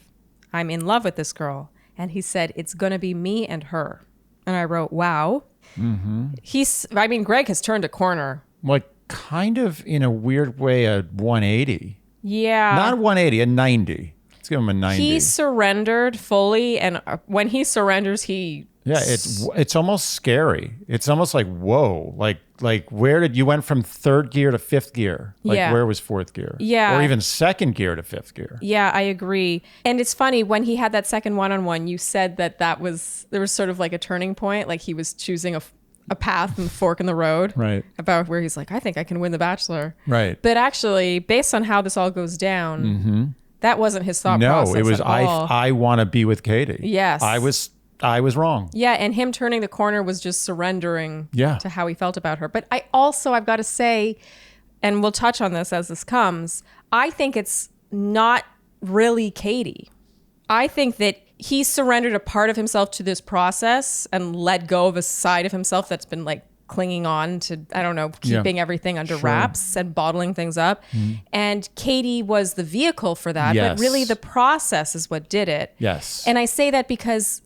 I'm in love with this girl. And he said, it's going to be me and her. And I wrote, wow. Greg has turned a corner. Like kind of in a weird way, a 180. Yeah. Not a 180, a 90. Let's give him a 90. He surrendered fully. And when he surrenders, Yeah, it's almost scary. It's almost like, whoa, like where did you went from third gear to fifth gear? Like Yeah. where was fourth gear? Yeah. Or even second gear to fifth gear. Yeah, I agree. And it's funny, when he had that second one-on-one, you said that there was sort of like a turning point, like he was choosing a path and fork in the road. Right. About where he's like, I think I can win the Bachelor. Right. But actually, based on how this all goes down, that wasn't his thought process. No, it was at all. I want to be with Katie. Yes. I was wrong. Yeah, and him turning the corner was just surrendering Yeah. to how he felt about her. But I've got to say, and we'll touch on this as this comes, I think it's not really Katie. I think that he surrendered a part of himself to this process and let go of a side of himself that's been like clinging on to, I don't know, keeping everything under wraps and bottling things up. And Katie was the vehicle for that, Yes. but really the process is what did it. Yes. And I say that because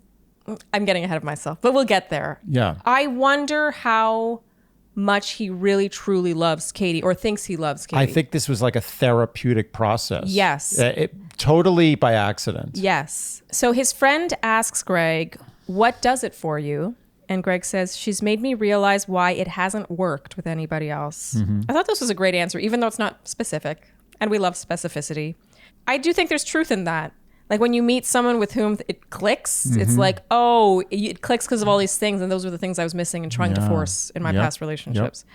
I'm getting ahead of myself, but we'll get there. Yeah. I wonder how much he really truly loves Katie or thinks he loves Katie. I think this was like a therapeutic process. Yes. Totally by accident. Yes. So his friend asks Greg, what does it for you? And Greg says, she's made me realize why it hasn't worked with anybody else. I thought this was a great answer, even though it's not specific. And we love specificity. I do think there's truth in that. Like when you meet someone with whom it clicks, it's like, oh, it clicks because of all these things. And those were the things I was missing and trying to force in my past relationships.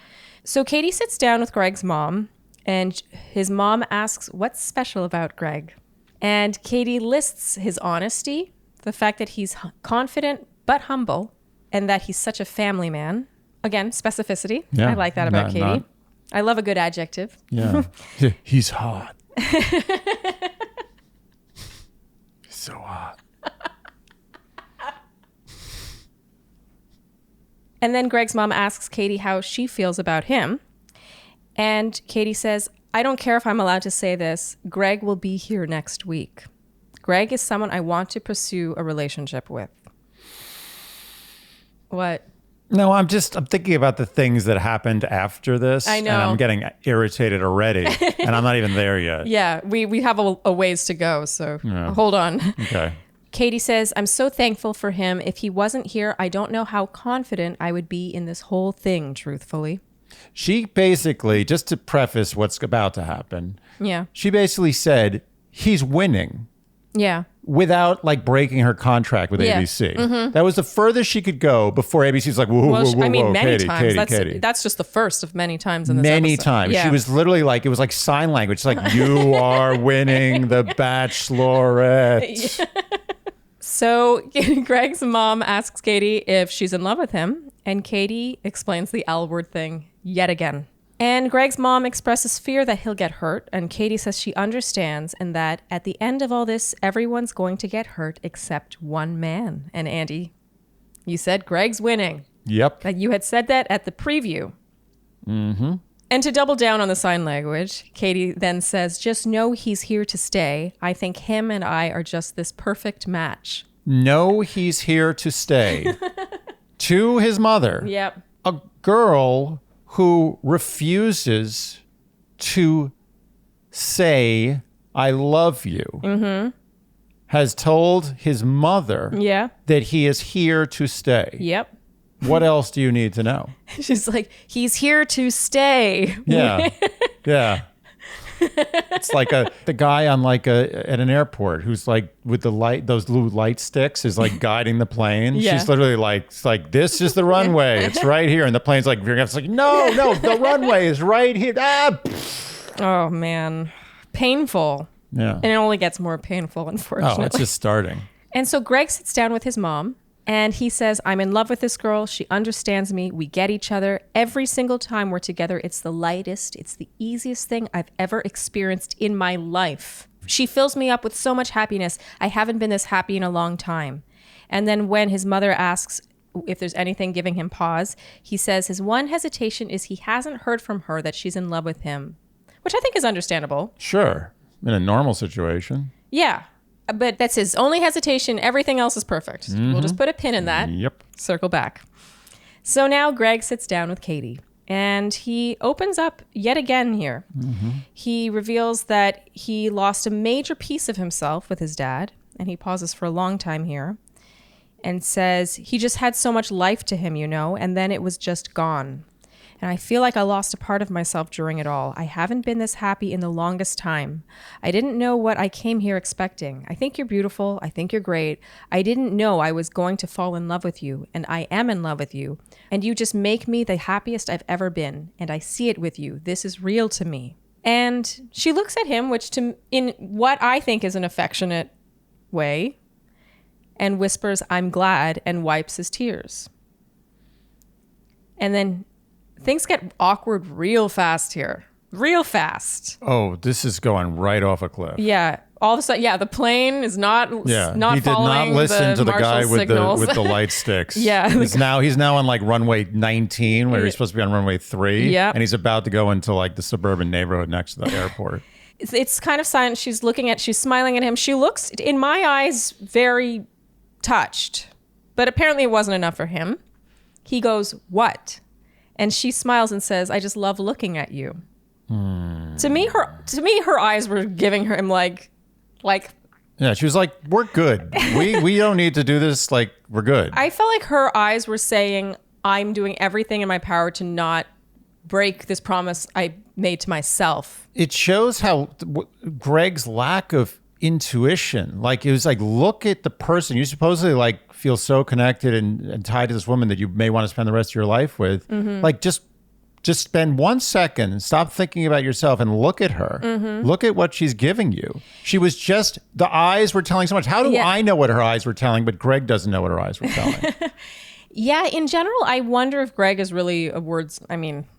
So Katie sits down with Greg's mom, and his mom asks, what's special about Greg? And Katie lists his honesty, the fact that he's confident but humble, and that he's such a family man. Again, specificity. Yeah. I like that about Katie. I love a good adjective. Yeah. He's hot. So hot. And then Greg's mom asks Katie how she feels about him. And Katie says, I don't care if I'm allowed to say this. Greg will be here next week. Greg is someone I want to pursue a relationship with. What? No, I'm thinking about the things that happened after this. I know. And I'm getting irritated already. And I'm not even there yet. Yeah, we have a ways to go, so hold on. Okay. Katie says, I'm so thankful for him. If he wasn't here, I don't know how confident I would be in this whole thing, truthfully. She basically, just to preface what's about to happen, Yeah. she basically said, he's winning. Yeah. Without like breaking her contract with ABC. That was the furthest she could go before ABC's like, whoa, whoa, whoa, whoa, many Katie, times. Katie. That's just the first of many times in this Many episode. times. Yeah. She was literally like, it was like sign language. It's like, you are winning the Bachelorette. So Greg's mom asks Katie if she's in love with him, and Katie explains the L word thing yet again. And Greg's mom expresses fear that he'll get hurt, and Katie says she understands and that at the end of all this, everyone's going to get hurt except one man. And Andy, you said Greg's winning. Yep. Like you had said that at the preview. Mm-hmm. And to double down on the sign language, Katie then says, just know he's here to stay. I think him and I are just this perfect match. No, he's here to stay. To his mother. Yep. A girl who refuses to say, I love you, has told his mother that he is here to stay. Yep. What else do you need to know? She's like, he's here to stay. Yeah. Yeah. It's like the guy on at an airport who's like with the light, those blue light sticks is like guiding the plane. Yeah. She's literally like, it's like, this is the runway. It's right here. And the plane's like, it's like, no, the runway is right here. Ah! Oh man. Painful. Yeah. And it only gets more painful, unfortunately. Oh, it's just starting. And so Greg sits down with his mom and he says, I'm in love with this girl. She understands me. We get each other. Every single time we're together, it's the lightest, it's the easiest thing I've ever experienced in my life. She fills me up with so much happiness. I haven't been this happy in a long time. And then when his mother asks if there's anything giving him pause, he says his one hesitation is he hasn't heard from her that she's in love with him, which I think is understandable. Sure. In a normal situation. Yeah. But that's his only hesitation. Everything else is perfect. We'll just put a pin in that. Yep. Circle back. So now Greg sits down with Katie and he opens up yet again here. He reveals that he lost a major piece of himself with his dad, and he pauses for a long time here and says he just had so much life to him, and then it was just gone. And I feel like I lost a part of myself during it all. I haven't been this happy in the longest time. I didn't know what I came here expecting. I think you're beautiful. I think you're great. I didn't know I was going to fall in love with you, and I am in love with you. And you just make me the happiest I've ever been, and I see it with you. This is real to me. And she looks at him, in what I think is an affectionate way, and whispers, I'm glad, and wipes his tears. And then things get awkward real fast here. Real fast. Oh, this is going right off a cliff. Yeah. All of a sudden, the plane is not He did following not listen to the guy marshal signals. with the light sticks. Yeah. He's now on like runway 19 where he's supposed to be on runway 3. Yeah. And he's about to go into like the suburban neighborhood next to the airport. It's kind of silent. She's smiling at him. She looks, in my eyes, very touched. But apparently it wasn't enough for him. He goes, what? And she smiles and says, I just love looking at you. To me, her eyes were giving him like. Yeah, she was like, we're good. We don't need to do this. Like, we're good. I felt like her eyes were saying, I'm doing everything in my power to not break this promise I made to myself. It shows how Greg's lack of intuition. Like, it was like, look at the person. You supposedly like feel so connected and tied to this woman that you may want to spend the rest of your life with. Like, just spend 1 second and stop thinking about yourself and look at her. Look at what she's giving you. She was just, the eyes were telling so much. How do I know what her eyes were telling, but Greg doesn't know what her eyes were telling? Yeah, in general, I wonder if Greg is really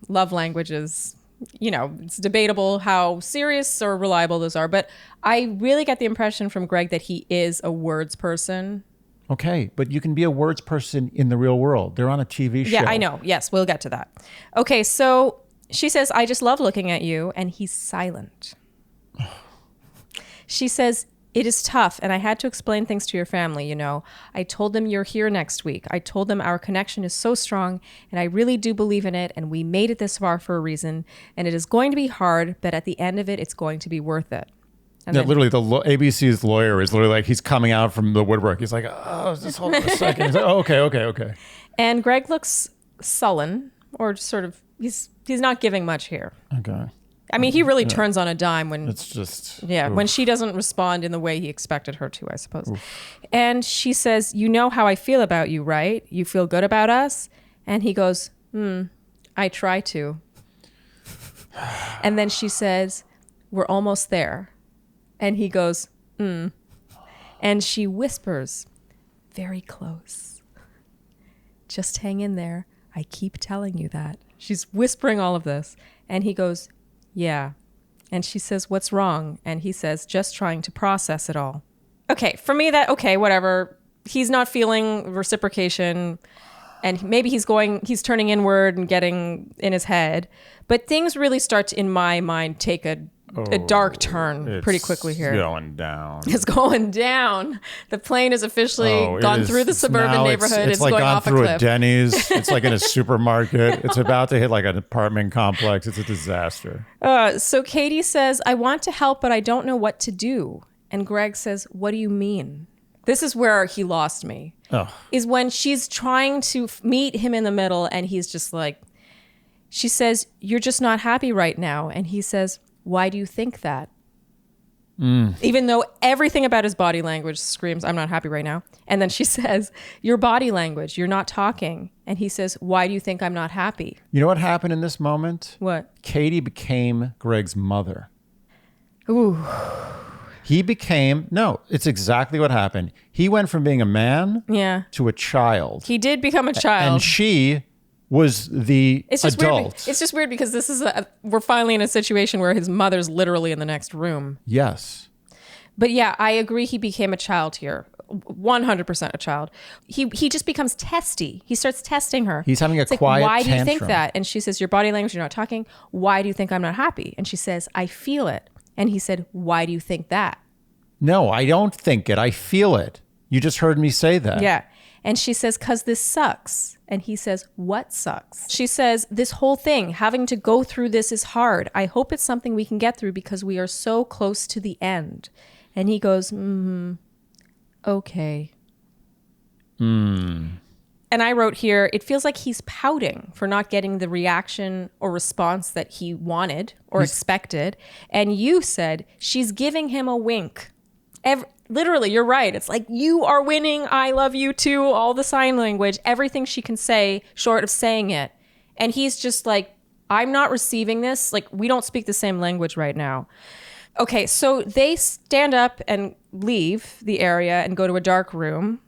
love languages, it's debatable how serious or reliable those are, but I really get the impression from Greg that he is a words person. Okay, but you can be a words person in the real world. They're on a TV show. Yeah, I know. Yes, we'll get to that. Okay, so she says, I just love looking at you, and he's silent. She says, it is tough, and I had to explain things to your family, I told them you're here next week. I told them our connection is so strong, and I really do believe in it, and we made it this far for a reason, and it is going to be hard, but at the end of it, it's going to be worth it. Yeah, literally, the ABC's lawyer is literally like, he's coming out from the woodwork. He's like, oh, just hold on a second. He's like, oh, okay. And Greg looks sullen, or just sort of, he's not giving much here. Okay. I mean, he really turns on a dime when it's just when she doesn't respond in the way he expected her to, I suppose. Oof. And she says, you know how I feel about you, right? You feel good about us? And he goes, I try to. And then she says, we're almost there. And he goes, And she whispers, very close. Just hang in there. I keep telling you that. She's whispering all of this. And he goes, yeah. And she says, what's wrong? And he says, just trying to process it all. Okay, for me, whatever. He's not feeling reciprocation. And maybe he's turning inward and getting in his head. But things really start to, in my mind, take a dark turn pretty quickly here. It's going down. It's going down. The plane has officially gone through the suburban neighborhood. It's like going gone off through a cliff. a Denny's. It's like in a supermarket. It's about to hit like an apartment complex. It's a disaster. So Katie says, I want to help, but I don't know what to do. And Greg says, what do you mean? This is where he lost me. Is when she's trying to meet him in the middle, and he's just like, she says, you're just not happy right now. And he says, why do you think that? Even though everything about his body language screams, I'm not happy right now. And then she says, your body language, you're not talking. And he says, why do you think I'm not happy? You know what happened in this moment? What? Katie became Greg's mother. Ooh. It's exactly what happened. He went from being a man to a child. He did become a child. And she was the adult. Weird. It's just weird because this is we're finally in a situation where his mother's literally in the next room. Yes. But yeah, I agree he became a child here. 100% a child. He just becomes testy. He starts testing her. He's having a quiet why do you tantrum. think that? And she says, your body language, you're not talking. Why do you think I'm not happy? And she says, I feel it. And he said, why do you think that? No, I don't think it. I feel it. You just heard me say that. Yeah. And she says, 'cause this sucks. And he says, what sucks? She says, this whole thing, having to go through this is hard. I hope it's something we can get through because we are so close to the end. And he goes, okay. And I wrote here, it feels like he's pouting for not getting the reaction or response that he wanted or expected. And you said, she's giving him a wink. Literally, you're right. It's like, you are winning. I love you too. All the sign language, everything she can say short of saying it. And he's just like, I'm not receiving this. Like, we don't speak the same language right now. Okay, so they stand up and leave the area and go to a dark room.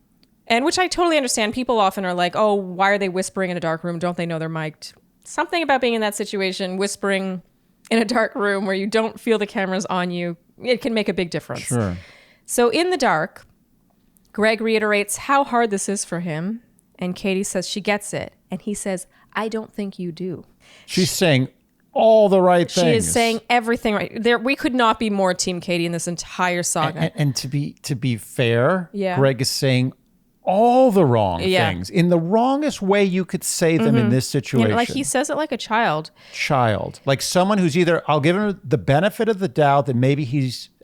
And which I totally understand. People often are like, oh, why are they whispering in a dark room? Don't they know they're mic'd? Something about being in that situation, whispering in a dark room where you don't feel the cameras on you, it can make a big difference. Sure. So in the dark, Greg reiterates how hard this is for him. And Katie says she gets it. And he says, I don't think you do. She's saying all the right things. She is saying everything right. We could not be more Team Katie in this entire saga. And to be fair, Yeah. Greg is saying all the wrong things in the wrongest way you could say them in this situation. Like he says it like a child. Like someone who's either, I'll give him the benefit of the doubt that maybe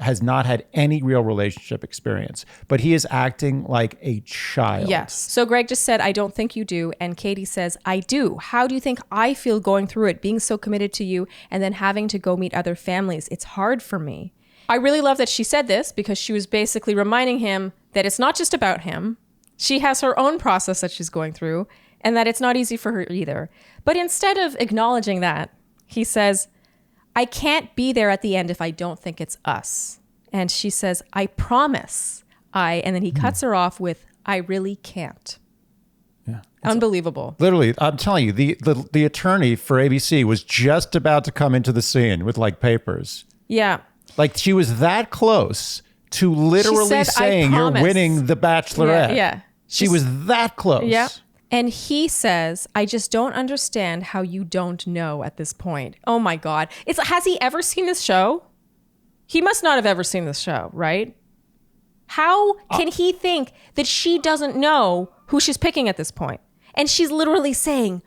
has not had any real relationship experience, but he is acting like a child. Yes. So Greg just said, I don't think you do. And Katie says, I do. How do you think I feel going through it, being so committed to you and then having to go meet other families? It's hard for me. I really love that she said this because she was basically reminding him that it's not just about him. She has her own process that she's going through and that it's not easy for her either. But instead of acknowledging that, he says, I can't be there at the end if I don't think it's us. And she says, I promise. And then he cuts her off with, I really can't. Yeah. Unbelievable. Literally, I'm telling you, the attorney for ABC was just about to come into the scene with like papers. Yeah. Like she was that close to literally said, saying you're winning the Bachelorette. Yeah. She was that close. Yeah. And he says, I just don't understand how you don't know at this point. Oh my God. Has he ever seen this show? He must not have ever seen this show, right? How can he think that she doesn't know who she's picking at this point? And she's literally saying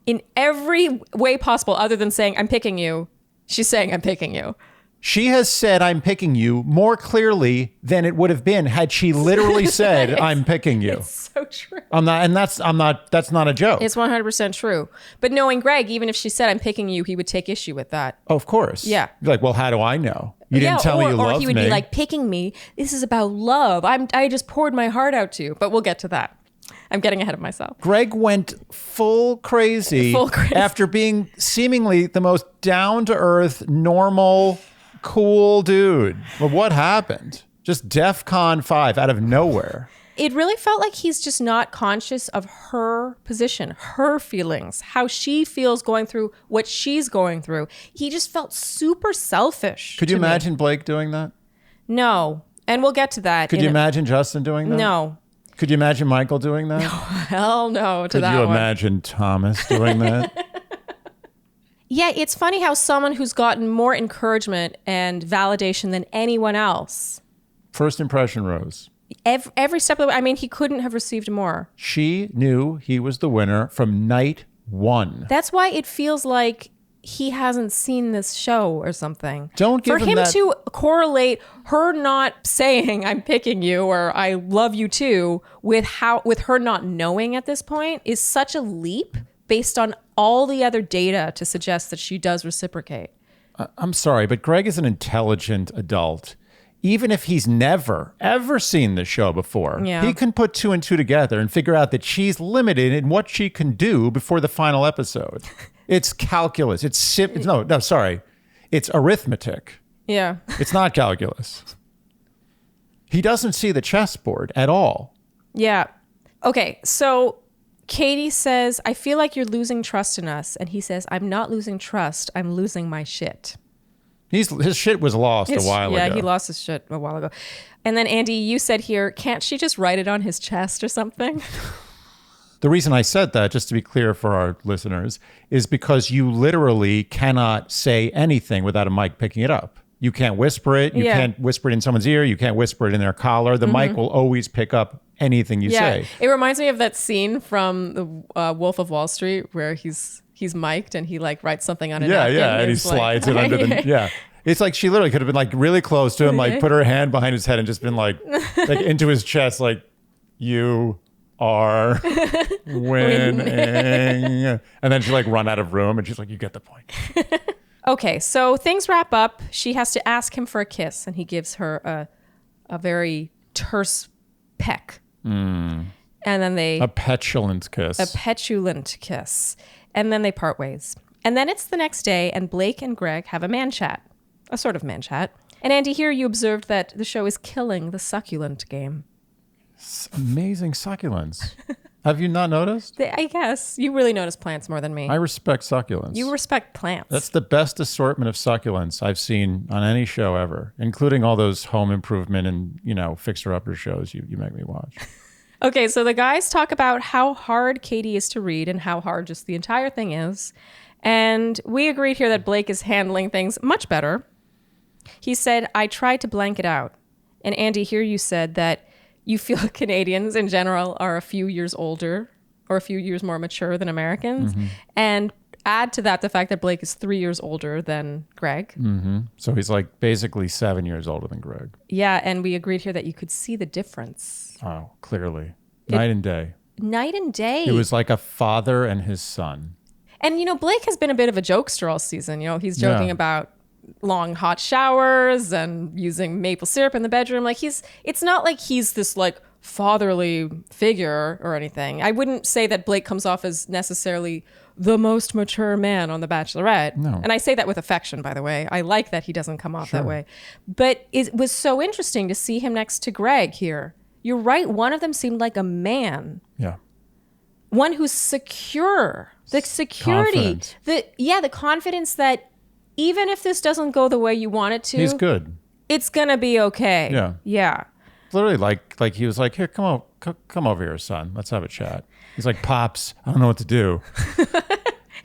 in every way possible, other than saying, I'm picking you, she's saying, I'm picking you. She has said, I'm picking you more clearly than it would have been had she literally said, I'm picking you. It's so true. That's not a joke. It's 100% true. But knowing Greg, even if she said, I'm picking you, he would take issue with that. Of course. Yeah. You're like, well, how do I know? You didn't tell me you loved me. Or he would be like, picking me, this is about love. I just poured my heart out to you. But we'll get to that. I'm getting ahead of myself. Greg went full crazy after being seemingly the most down-to-earth, normal, cool dude. But what happened? Just DEFCON 5 out of nowhere. It really felt like he's just not conscious of her position, her feelings, how she feels going through what she's going through. He just felt super selfish. Could you imagine Blake doing that? No. And we'll get to that. Could you imagine Justin doing that? No. Could you imagine Michael doing that? No, hell no to that one. Could you imagine Thomas doing that? Yeah, it's funny how someone who's gotten more encouragement and validation than anyone else. First impression, Rose. Every step of the way, I mean, he couldn't have received more. She knew he was the winner from night one. That's why it feels like he hasn't seen this show or something. Don't give him that. For him to correlate her not saying I'm picking you or I love you too with her not knowing at this point is such a leap based on all the other data to suggest that she does reciprocate. I'm sorry, but Greg is an intelligent adult. Even if he's never, ever seen the show before, he can put two and two together and figure out that she's limited in what she can do before the final episode. It's calculus. It's arithmetic. Yeah. It's not calculus. He doesn't see the chessboard at all. Yeah. Okay, so Katie says, I feel like you're losing trust in us. And he says, I'm not losing trust. I'm losing my shit. His shit was lost a while ago. Yeah, he lost his shit a while ago. And then, Andy, you said here, can't she just write it on his chest or something? The reason I said that, just to be clear for our listeners, is because you literally cannot say anything without a mic picking it up. You can't whisper it. You can't whisper it in someone's ear. You can't whisper it in their collar. The mic will always pick up anything you say. It reminds me of that scene from the Wolf of Wall Street where he's mic'd and he like writes something on a napkin. Yeah, and he slides it under the It's like she literally could have been like really close to him, like put her hand behind his head and just been like into his chest, like, you are winning. And then she like run out of room and she's like, you get the point. Okay, so things wrap up. She has to ask him for a kiss and he gives her a very terse peck. And then a petulant kiss. A petulant kiss. And then they part ways. And then it's the next day and Blake and Greg have a man chat. A sort of man chat. And Andy, here you observed that the show is killing the succulent game. Amazing succulents. Have you not noticed? I guess. You really notice plants more than me. I respect succulents. You respect plants. That's the best assortment of succulents I've seen on any show ever, including all those home improvement and, fixer-upper shows you make me watch. Okay, so the guys talk about how hard Katie is to read and how hard just the entire thing is. And we agreed here that Blake is handling things much better. He said, I tried to blank it out. And Andy, here you said that you feel Canadians in general are a few years older or a few years more mature than Americans. And add to that the fact that Blake is 3 years older than Greg. So he's like basically 7 years older than Greg. Yeah, and we agreed here that you could see the difference. Oh, clearly. Night and day. Night and day. It was like a father and his son. And, Blake has been a bit of a jokester all season. He's joking Yeah. about long hot showers and using maple syrup in the bedroom. Like it's not like he's this like fatherly figure or anything. I wouldn't say that Blake comes off as necessarily the most mature man on The Bachelorette. No. And I say that with affection, by the way. I like that he doesn't come off that way. But it was so interesting to see him next to Greg here. You're right. One of them seemed like a man. Yeah. One who's secure. The security. Confident. The confidence that even if this doesn't go the way you want it to, He's good. it's going to be okay. Yeah. Yeah. Literally like he was like, here, come over here, son. Let's have a chat. He's like, Pops, I don't know what to do.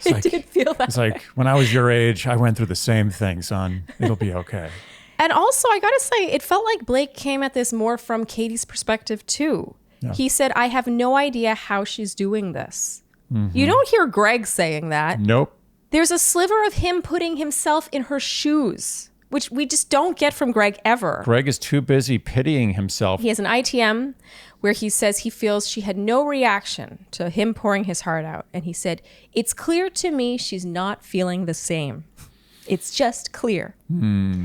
It did feel that It's like, when I was your age, I went through the same thing, son. It'll be okay. And also, I got to say, it felt like Blake came at this more from Katie's perspective, too. Yeah. He said, I have no idea how she's doing this. You don't hear Greg saying that. Nope. There's a sliver of him putting himself in her shoes, which we just don't get from Greg ever. Greg is too busy pitying himself. He has an ITM where he says he feels she had no reaction to him pouring his heart out. And he said, it's clear to me she's not feeling the same. It's just clear. And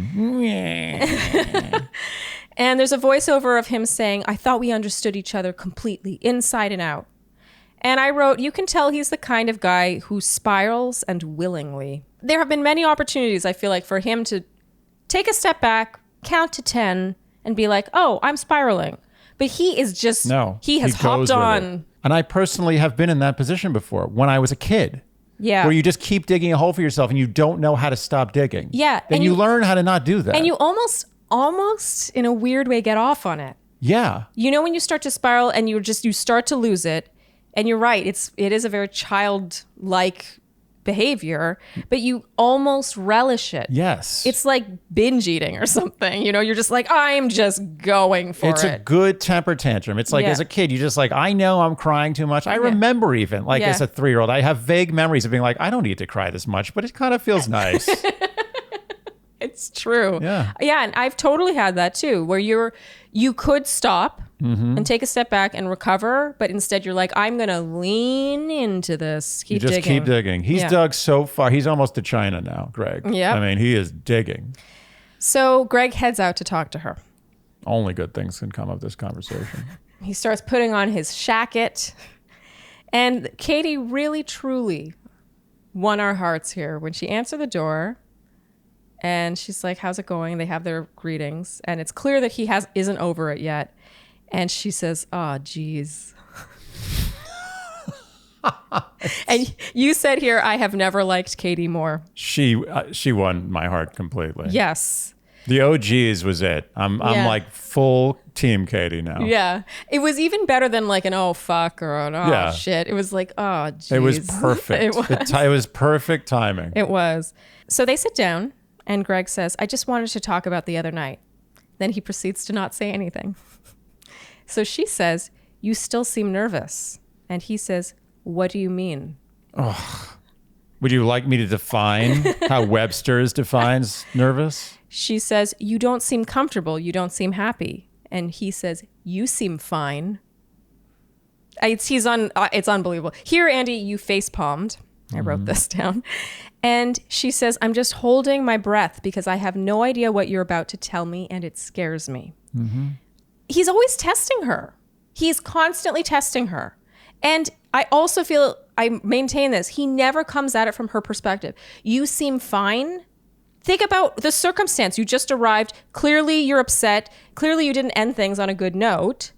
there's a voiceover of him saying, I thought we understood each other completely, inside and out. And I wrote, you can tell he's the kind of guy who spirals and willingly. There have been many opportunities, I feel like, for him to take a step back, count to 10, and be like, oh, I'm spiraling. But he is just, he has goes hopped with on. it. And I personally have been in that position before when I was a kid. Yeah. Where you just keep digging a hole for yourself and you don't know how to stop digging. Yeah. Then and you learn how to not do that. And you almost in a weird way get off on it. Yeah. When you start to spiral and you start to lose it, and you're right, it is a very childlike behavior, but you almost relish it. Yes. It's like binge eating or something. You're just like, I'm just going for It's it. a good temper tantrum. It's like as a kid, you just like, I know I'm crying too much. I remember even like as a 3-year-old, I have vague memories of being like, I don't need to cry this much, but it kind of feels nice. It's true. Yeah. Yeah, and I've totally had that too, where you could stop and take a step back and recover, but instead you're like, I'm going to lean into this. Keep digging. Keep digging. He's dug so far. He's almost to China now, Greg. Yeah. I mean, he is digging. So Greg heads out to talk to her. Only good things can come of this conversation. He starts putting on his shacket. And Katie really, truly won our hearts here when she answered the door. And she's like, how's it going? They have their greetings. And it's clear that he isn't over it yet. And she says, oh, geez. And you said here, I have never liked Katie more. She won my heart completely. Yes. The OGs was it. I'm like full team Katie now. Yeah. It was even better than like an oh fuck or an oh shit. It was like, oh geez. It was perfect. It was perfect timing. It was. So they sit down and Greg says, I just wanted to talk about the other night. Then he proceeds to not say anything. So she says, you still seem nervous. And he says, what do you mean? Would you like me to define how Webster's defines nervous? She says, you don't seem comfortable. You don't seem happy. And he says, you seem fine. It's unbelievable. Here, Andy, you face palmed. I wrote this down. And she says, I'm just holding my breath because I have no idea what you're about to tell me and it scares me. He's always testing her. He's constantly testing her. And I also feel, I maintain this, he never comes at it from her perspective. You seem fine. Think about the circumstance. You just arrived. Clearly you're upset. Clearly you didn't end things on a good note.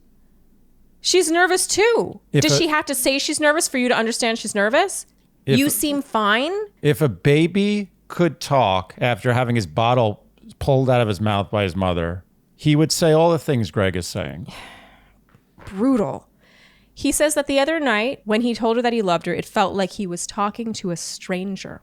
She's nervous too. Does she have to say she's nervous for you to understand she's nervous? You seem fine. If a baby could talk after having his bottle pulled out of his mouth by his mother, he would say all the things Greg is saying. Brutal. He says that the other night when he told her that he loved her, it felt like he was talking to a stranger.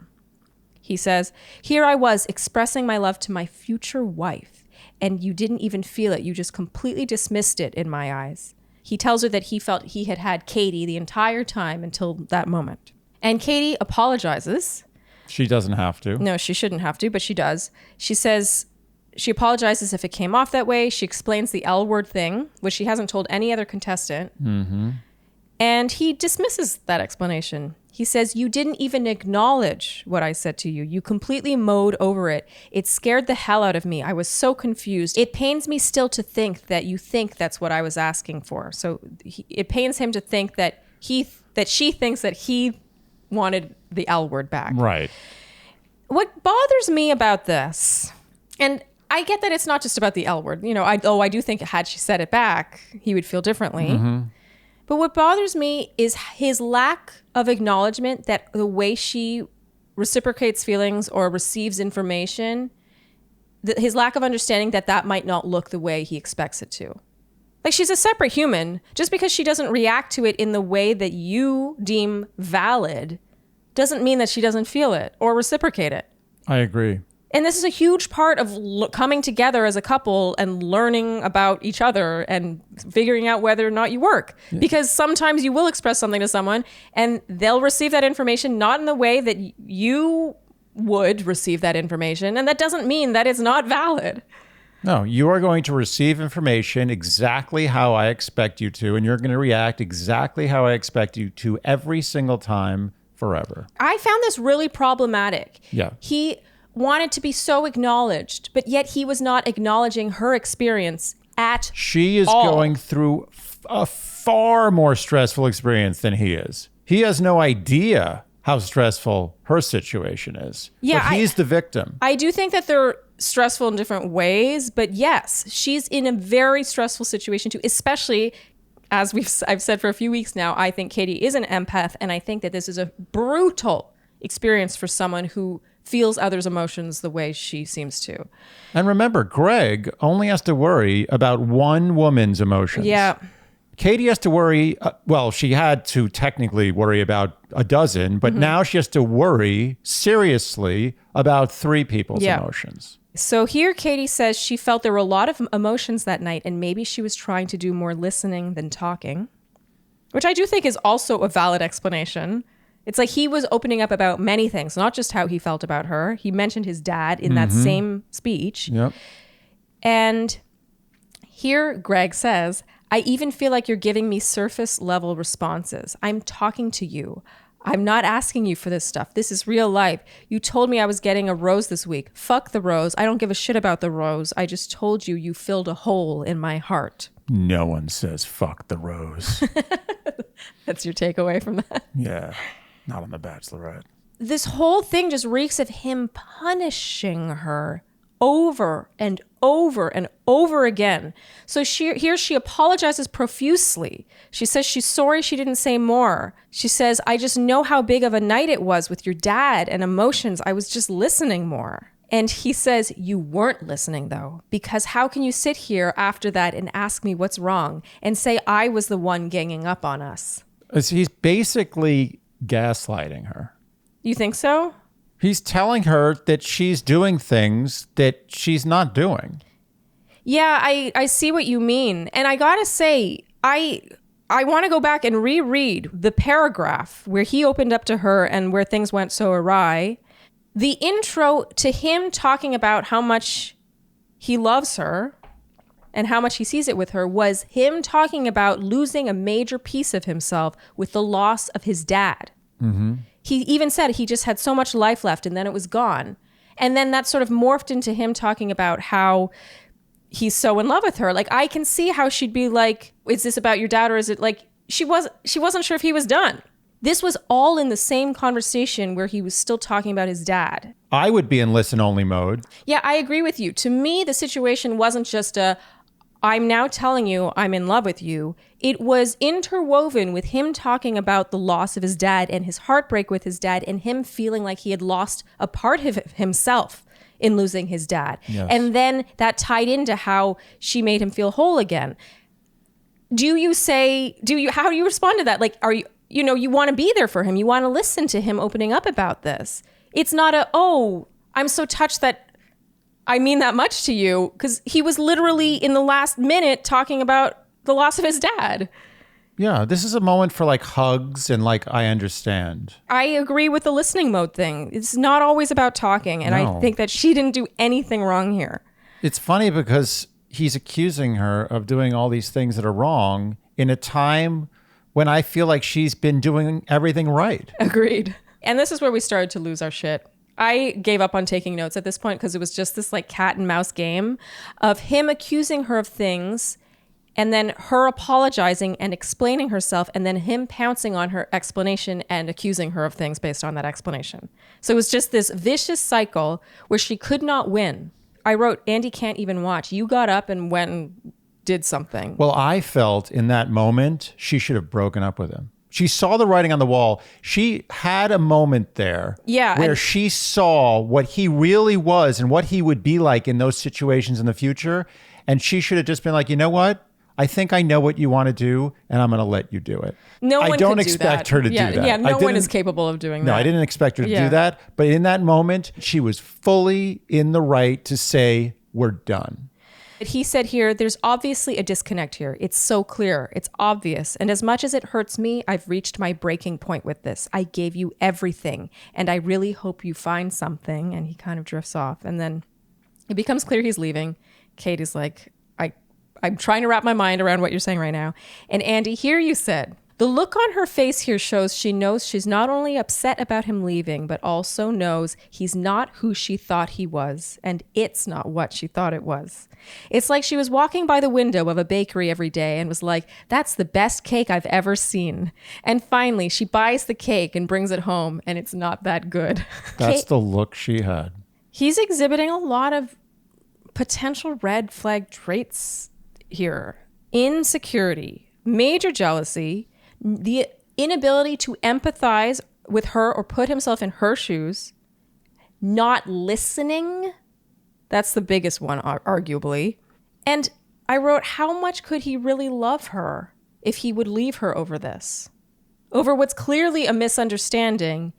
He says, here I was expressing my love to my future wife, and you didn't even feel it. You just completely dismissed it in my eyes. He tells her that he felt he had had Katie the entire time until that moment. And Katie apologizes. She doesn't have to. No, she shouldn't have to, but she does. She says she apologizes if it came off that way. She explains the L word thing, which she hasn't told any other contestant. Mm-hmm. And he dismisses that explanation. He says, you didn't even acknowledge what I said to you. You completely mowed over it. It scared the hell out of me. I was so confused. It pains me still to think that you think that's what I was asking for. So it pains him to think that she thinks that he wanted the L word back. Right. What bothers me about this, and I get that it's not just about the L word. You know, I do think had she said it back, he would feel differently. Mm-hmm. But what bothers me is his lack of acknowledgement that the way she reciprocates feelings or receives information, his lack of understanding that might not look the way he expects it to. Like, she's a separate human. Just because she doesn't react to it in the way that you deem valid doesn't mean that she doesn't feel it or reciprocate it. I agree. And this is a huge part of coming together as a couple and learning about each other and figuring out whether or not you work. Yeah. Because sometimes you will express something to someone and they'll receive that information not in the way that you would receive that information. And that doesn't mean that it's not valid. No, you are going to receive information exactly how I expect you to, and you're going to react exactly how I expect you to every single time forever. I found this really problematic. Yeah. He wanted to be so acknowledged, but yet he was not acknowledging her experience at She is all. Going through a far more stressful experience than he is. He has no idea how stressful her situation is. Yeah, but he's the victim. I do think that they're stressful in different ways, but yes, she's in a very stressful situation too, especially as I've said for a few weeks now, I think Katie is an empath, and I think that this is a brutal experience for someone who feels others' emotions the way she seems to. And remember, Greg only has to worry about one woman's emotions. Yeah. Katie has to worry, she had to technically worry about a dozen, but now she has to worry seriously about 3 people's emotions. So here Katie says she felt there were a lot of emotions that night, and maybe she was trying to do more listening than talking, which I do think is also a valid explanation. It's like he was opening up about many things, not just how he felt about her. He mentioned his dad in that same speech. Yep. And here Greg says, I even feel like you're giving me surface level responses. I'm talking to you. I'm not asking you for this stuff. This is real life. You told me I was getting a rose this week. Fuck the rose. I don't give a shit about the rose. I just told you you filled a hole in my heart. No one says fuck the rose. That's your takeaway from that? Yeah, not on The Bachelorette. This whole thing just reeks of him punishing her over and over and over again. So she apologizes profusely. She says she's sorry she didn't say more. She says, I just know how big of a night it was with your dad and emotions. I was just listening more. And he says, you weren't listening though, because how can you sit here after that and ask me what's wrong and say I was the one ganging up on us? He's basically gaslighting her. You think so? He's telling her that she's doing things that she's not doing. Yeah, I see what you mean. And I gotta say, I want to go back and reread the paragraph where he opened up to her and where things went so awry. The intro to him talking about how much he loves her and how much he sees it with her was him talking about losing a major piece of himself with the loss of his dad. Mm-hmm. He even said he just had so much life left and then it was gone. And then that sort of morphed into him talking about how he's so in love with her. Like, I can see how she'd be like, is this about your dad? Or is it like, she wasn't sure if he was done. This was all in the same conversation where he was still talking about his dad. I would be in listen only mode. Yeah, I agree with you. To me, the situation wasn't just I'm now telling you I'm in love with you. It was interwoven with him talking about the loss of his dad and his heartbreak with his dad and him feeling like he had lost a part of himself in losing his dad. Yes. And then that tied into how she made him feel whole again. How do you respond to that? Like, you want to be there for him. You want to listen to him opening up about this. It's not I'm so touched that I mean that much to you, because he was literally in the last minute talking about the loss of his dad. Yeah, this is a moment for like hugs and like, I understand. I agree with the listening mode thing. It's not always about talking. And No. I think that she didn't do anything wrong here. It's funny because he's accusing her of doing all these things that are wrong in a time when I feel like she's been doing everything right. Agreed. And this is where we started to lose our shit. I gave up on taking notes at this point because it was just this like cat and mouse game of him accusing her of things and then her apologizing and explaining herself, and then him pouncing on her explanation and accusing her of things based on that explanation. So it was just this vicious cycle where she could not win. I wrote, Andy can't even watch. You got up and went and did something. Well, I felt in that moment she should have broken up with him. She saw the writing on the wall. She had a moment there where she saw what he really was and what he would be like in those situations in the future. And she should have just been like, you know what? I think I know what you want to do, and I'm going to let you do it. No one I don't could do expect that. her to do that. Yeah, no one is capable of doing that. No, I didn't expect her to do that. But in that moment, she was fully in the right to say, we're done. He said here, there's obviously a disconnect here. It's so clear. It's obvious. And as much as it hurts me, I've reached my breaking point with this. I gave you everything, and I really hope you find something. And he kind of drifts off. And then it becomes clear he's leaving. Katie's like, I'm trying to wrap my mind around what you're saying right now. And Andy, here you said, the look on her face here shows she knows she's not only upset about him leaving, but also knows he's not who she thought he was, and it's not what she thought it was. It's like she was walking by the window of a bakery every day and was like, that's the best cake I've ever seen. And finally, she buys the cake and brings it home, and it's not that good. That's the look she had. He's exhibiting a lot of potential red flag traits here. Insecurity, major jealousy, the inability to empathize with her or put himself in her shoes, not listening. That's the biggest one, arguably. And I wrote, how much could he really love her if he would leave her over this? Over what's clearly a misunderstanding,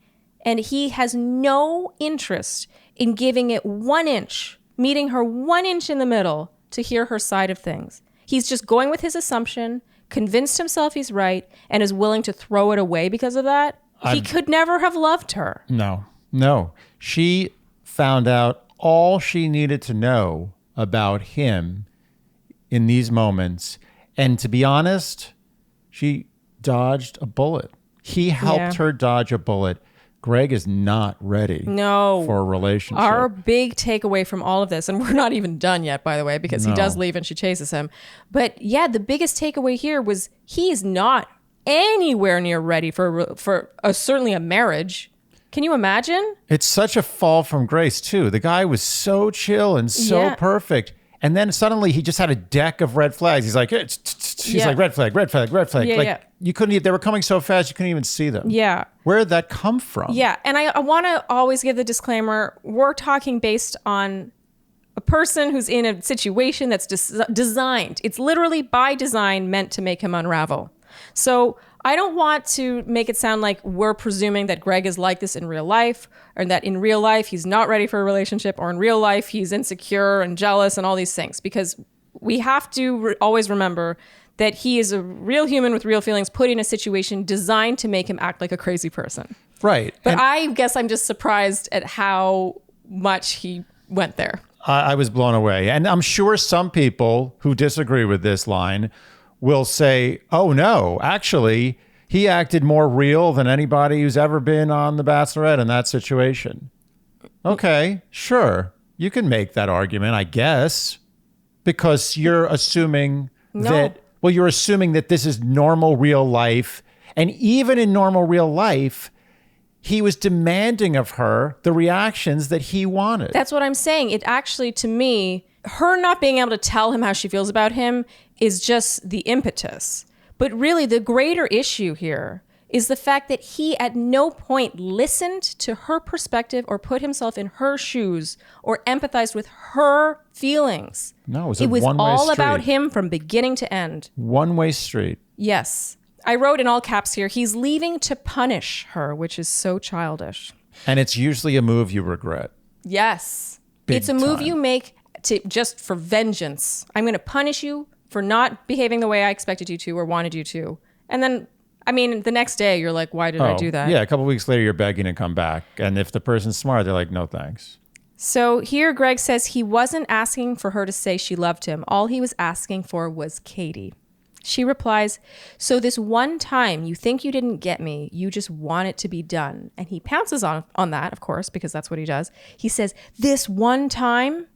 and he has no interest in giving it 1 inch, meeting her 1 inch in the middle to hear her side of things. He's just going with his assumption, convinced himself he's right, and is willing to throw it away because of that. He could never have loved her. No. She found out all she needed to know about him in these moments. And to be honest, she dodged a bullet. He helped her dodge a bullet. Greg is not ready for a relationship. Our big takeaway from all of this, and we're not even done yet, by the way, because he does leave and she chases him. But yeah, the biggest takeaway here was he is not anywhere near ready for certainly a marriage. Can you imagine? It's such a fall from grace, too. The guy was so chill and so perfect. And then suddenly he just had a deck of red flags. He's like, she's like, red flag, red flag, red flag. You couldn't, they were coming so fast, you couldn't even see them. Yeah. Where did that come from? Yeah. And I want to always give the disclaimer, we're talking based on a person who's in a situation that's designed. It's literally by design meant to make him unravel. So I don't want to make it sound like we're presuming that Greg is like this in real life, or that in real life he's not ready for a relationship, or in real life he's insecure and jealous and all these things, because we have to always remember that he is a real human with real feelings put in a situation designed to make him act like a crazy person. Right. But I guess I'm just surprised at how much he went there. I was blown away. And I'm sure some people who disagree with this line will say, oh no, actually, he acted more real than anybody who's ever been on The Bachelorette in that situation. Okay, sure. You can make that argument, I guess, because you're assuming you're assuming that this is normal real life. And even in normal real life, he was demanding of her the reactions that he wanted. That's what I'm saying. It actually, to me, her not being able to tell him how she feels about him is just the impetus. But really, the greater issue here is the fact that he at no point listened to her perspective or put himself in her shoes or empathized with her feelings. No, it was all about him from beginning to end. One-way street. Yes. I wrote in all caps here, he's leaving to punish her, which is so childish. And it's usually a move you regret. Yes. It's a move time. you make to just for vengeance. I'm going to punish you for not behaving the way I expected you to or wanted you to. And then, I mean, the next day you're like, why did I do that? Yeah, a couple weeks later you're begging to come back. And if the person's smart, they're like, no thanks. So here Greg says he wasn't asking for her to say she loved him. All he was asking for was Katie. She replies, so this one time you think you didn't get me, you just want it to be done. And he pounces on that, of course, because that's what he does. He says, this one time?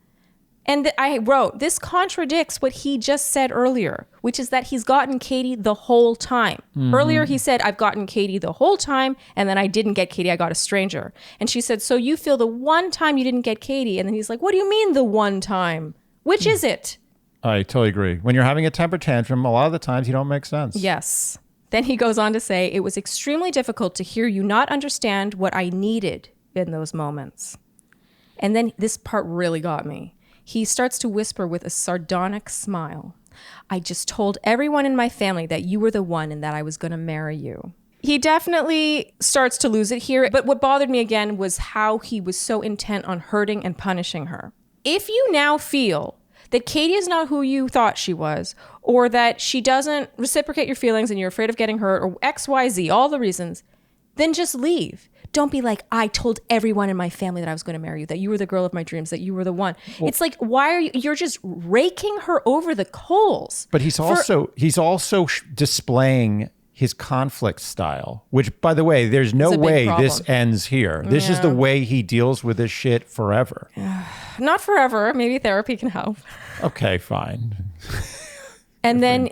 And I wrote, this contradicts what he just said earlier, which is that he's gotten Katie the whole time. Mm-hmm. Earlier, he said, I've gotten Katie the whole time, and then I didn't get Katie, I got a stranger. And she said, so you feel the one time you didn't get Katie? And then he's like, what do you mean the one time? Which is it? I totally agree. When you're having a temper tantrum, a lot of the times you don't make sense. Yes. Then he goes on to say, it was extremely difficult to hear you not understand what I needed in those moments. And then this part really got me. He starts to whisper with a sardonic smile. I just told everyone in my family that you were the one and that I was going to marry you. He definitely starts to lose it here. But what bothered me again was how he was so intent on hurting and punishing her. If you now feel that Katie is not who you thought she was, or that she doesn't reciprocate your feelings and you're afraid of getting hurt, or X, Y, Z, all the reasons, then just leave. Don't be like, I told everyone in my family that I was going to marry you, that you were the girl of my dreams, that you were the one. Well, it's like, why are you're just raking her over the coals. But he's also displaying his conflict style, which, by the way, there's no way this ends here. This is the way he deals with this shit forever. Not forever. Maybe therapy can help. Okay, fine. And then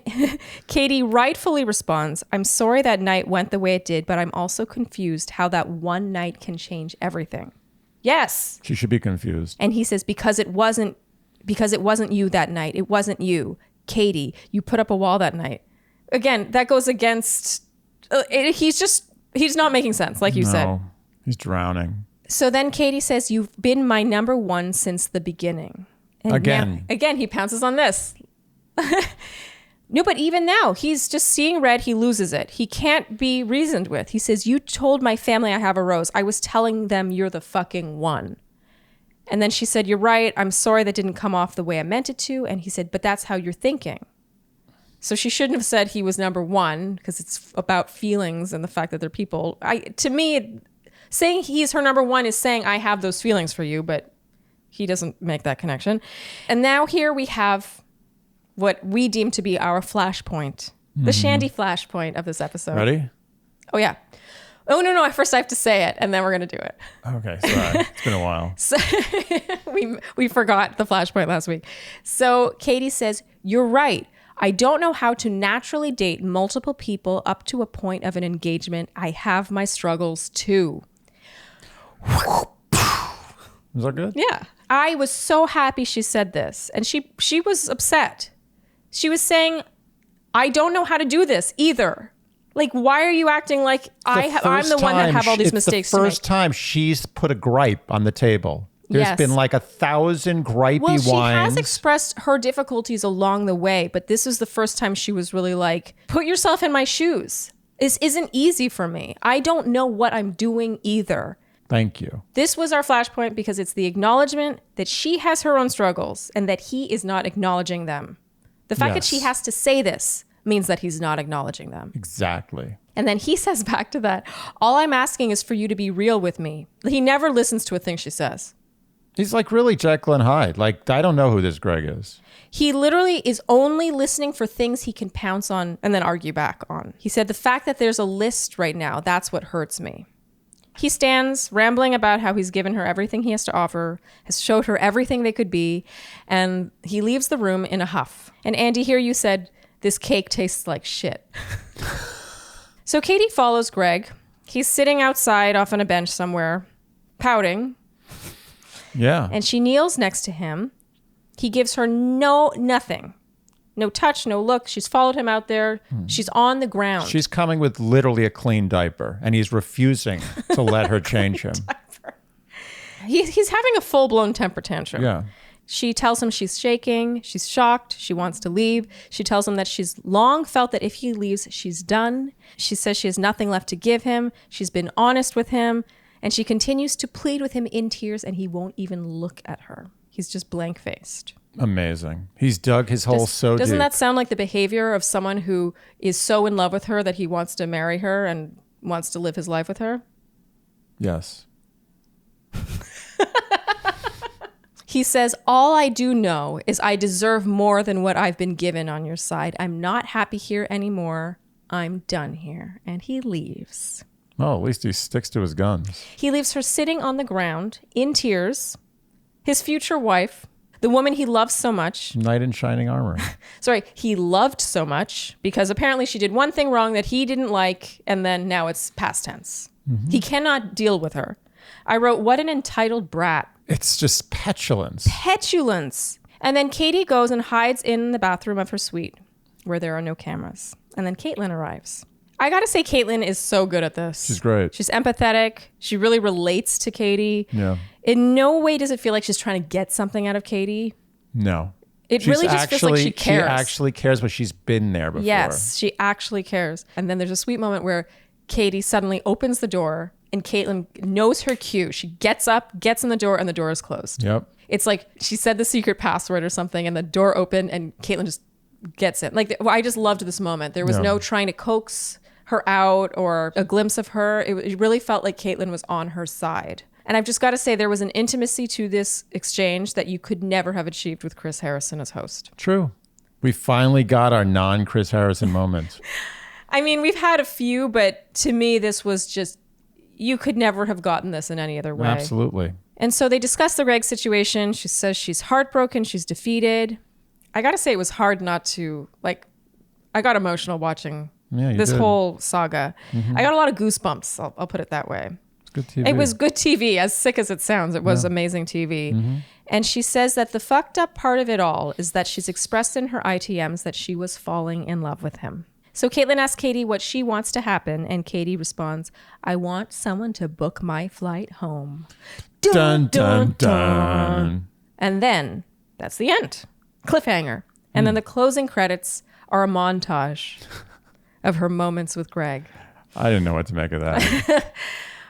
Katie rightfully responds, I'm sorry that night went the way it did, but I'm also confused how that one night can change everything. Yes. She should be confused. And he says, because it wasn't you that night. It wasn't you. Katie, you put up a wall that night. Again, that goes against, he's not making sense, like you said. He's drowning. So then Katie says, you've been my number one since the beginning. And again, he pounces on this. No, but even now, he's just seeing red. He loses it. He can't be reasoned with. He says, you told my family I have a rose. I was telling them you're the fucking one. And then she said, you're right. I'm sorry that didn't come off the way I meant it to. And he said, but that's how you're thinking. So she shouldn't have said he was number one because it's about feelings and the fact that they're people. To me, saying he's her number one is saying I have those feelings for you, but he doesn't make that connection. And now here we have what we deem to be our flashpoint, the Shandy flashpoint of this episode. Ready? Oh, yeah. Oh, no. First I have to say it, and then we're going to do it. Okay, sorry. It's been a while. So we forgot the flashpoint last week. So Katie says, you're right. I don't know how to naturally date multiple people up to a point of an engagement. I have my struggles too. Was that good? Yeah. I was so happy she said this. And she was upset. She was saying, I don't know how to do this either. Like, why are you acting like I'm the one that have all these mistakes to make? It's the first time she's put a gripe on the table. There's been like 1,000 gripey whines. Well, she has expressed her difficulties along the way, but this is the first time she was really like, put yourself in my shoes. This isn't easy for me. I don't know what I'm doing either. Thank you. This was our flashpoint because it's the acknowledgement that she has her own struggles and that he is not acknowledging them. The fact that she has to say this means that he's not acknowledging them. Exactly. And then he says back to that, all I'm asking is for you to be real with me. He never listens to a thing she says. He's like really Jekyll and Hyde. Like, I don't know who this Greg is. He literally is only listening for things he can pounce on and then argue back on. He said, the fact that there's a list right now, that's what hurts me. He stands rambling about how he's given her everything he has to offer, has showed her everything they could be, and he leaves the room in a huff. And Andy, here you said, this cake tastes like shit. So Katie follows Greg. He's sitting outside off on a bench somewhere, pouting. Yeah. And she kneels next to him. He gives her nothing. No touch, no look. She's followed him out there. She's on the ground. She's coming with literally a clean diaper, and he's refusing to let her change him. He's having a full-blown temper tantrum. Yeah. She tells him she's shaking. She's shocked. She wants to leave. She tells him that she's long felt that if he leaves, she's done. She says she has nothing left to give him. She's been honest with him. And she continues to plead with him in tears, and he won't even look at her. He's just blank-faced. Amazing. He's dug his hole so deep. Doesn't that sound like the behavior of someone who is so in love with her that he wants to marry her and wants to live his life with her? Yes. He says, all I do know is I deserve more than what I've been given on your side. I'm not happy here anymore. I'm done here. And he leaves. Well, at least he sticks to his guns. He leaves her sitting on the ground in tears. His future wife, the woman he loves so much. Knight in shining armor. Sorry, he loved so much because apparently she did one thing wrong that he didn't like, and then now it's past tense. Mm-hmm. He cannot deal with her. I wrote, what an entitled brat. It's just petulance. Petulance. And then Katie goes and hides in the bathroom of her suite where there are no cameras. And then Caitlin arrives. I gotta say, Caitlin is so good at this. She's great. She's empathetic. She really relates to Katie. Yeah. In no way does it feel like she's trying to get something out of Katie. No. It really just feels like she cares. She actually cares, but she's been there before. Yes, she actually cares. And then there's a sweet moment where Katie suddenly opens the door and Caitlin knows her cue. She gets up, gets in the door, and the door is closed. Yep. It's like she said the secret password or something, and the door opened, and Caitlin just gets it. Like, I just loved this moment. There was no trying to coax her out or a glimpse of her. It really felt like Caitlin was on her side. And I've just got to say, there was an intimacy to this exchange that you could never have achieved with Chris Harrison as host. True. We finally got our non-Chris Harrison moment. I mean, we've had a few, but to me, this was just, you could never have gotten this in any other way. Absolutely. And so they discuss the Greg situation. She says she's heartbroken. She's defeated. I got to say, it was hard not to, like, I got emotional watching this whole saga. Mm-hmm. I got a lot of goosebumps. I'll put it that way. It's good TV. It was good TV. As sick as it sounds, it was amazing TV. Mm-hmm. And she says that the fucked up part of it all is that she's expressed in her ITMs that she was falling in love with him. So Caitlin asks Katie what she wants to happen, and Katie responds, I want someone to book my flight home. Dun, dun, dun. And then that's the end. Cliffhanger. And then the closing credits are a montage of her moments with Greg. I didn't know what to make of that.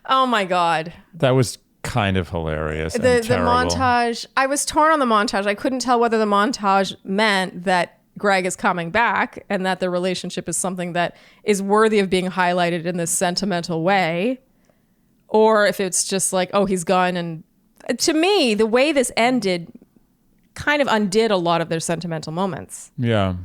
Oh my God. That was kind of hilarious. The terrible. montage, I was torn on the montage. I couldn't tell whether the montage meant that Greg is coming back and that their relationship is something that is worthy of being highlighted in this sentimental way, or if it's just like, oh, he's gone. And to me, the way this ended kind of undid a lot of their sentimental moments. Yeah.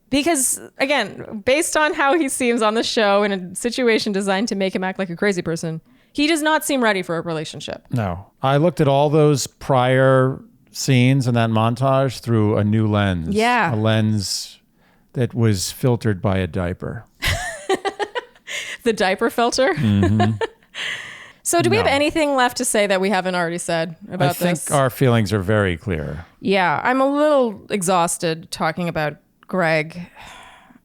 Because, again, based on how he seems on the show in a situation designed to make him act like a crazy person, he does not seem ready for a relationship. No. I looked at all those prior scenes in that montage through a new lens. Yeah. A lens that was filtered by a diaper. The diaper filter? Mm-hmm. So do we have anything left to say that we haven't already said about this? I think our feelings are very clear. Yeah. I'm a little exhausted talking about Greg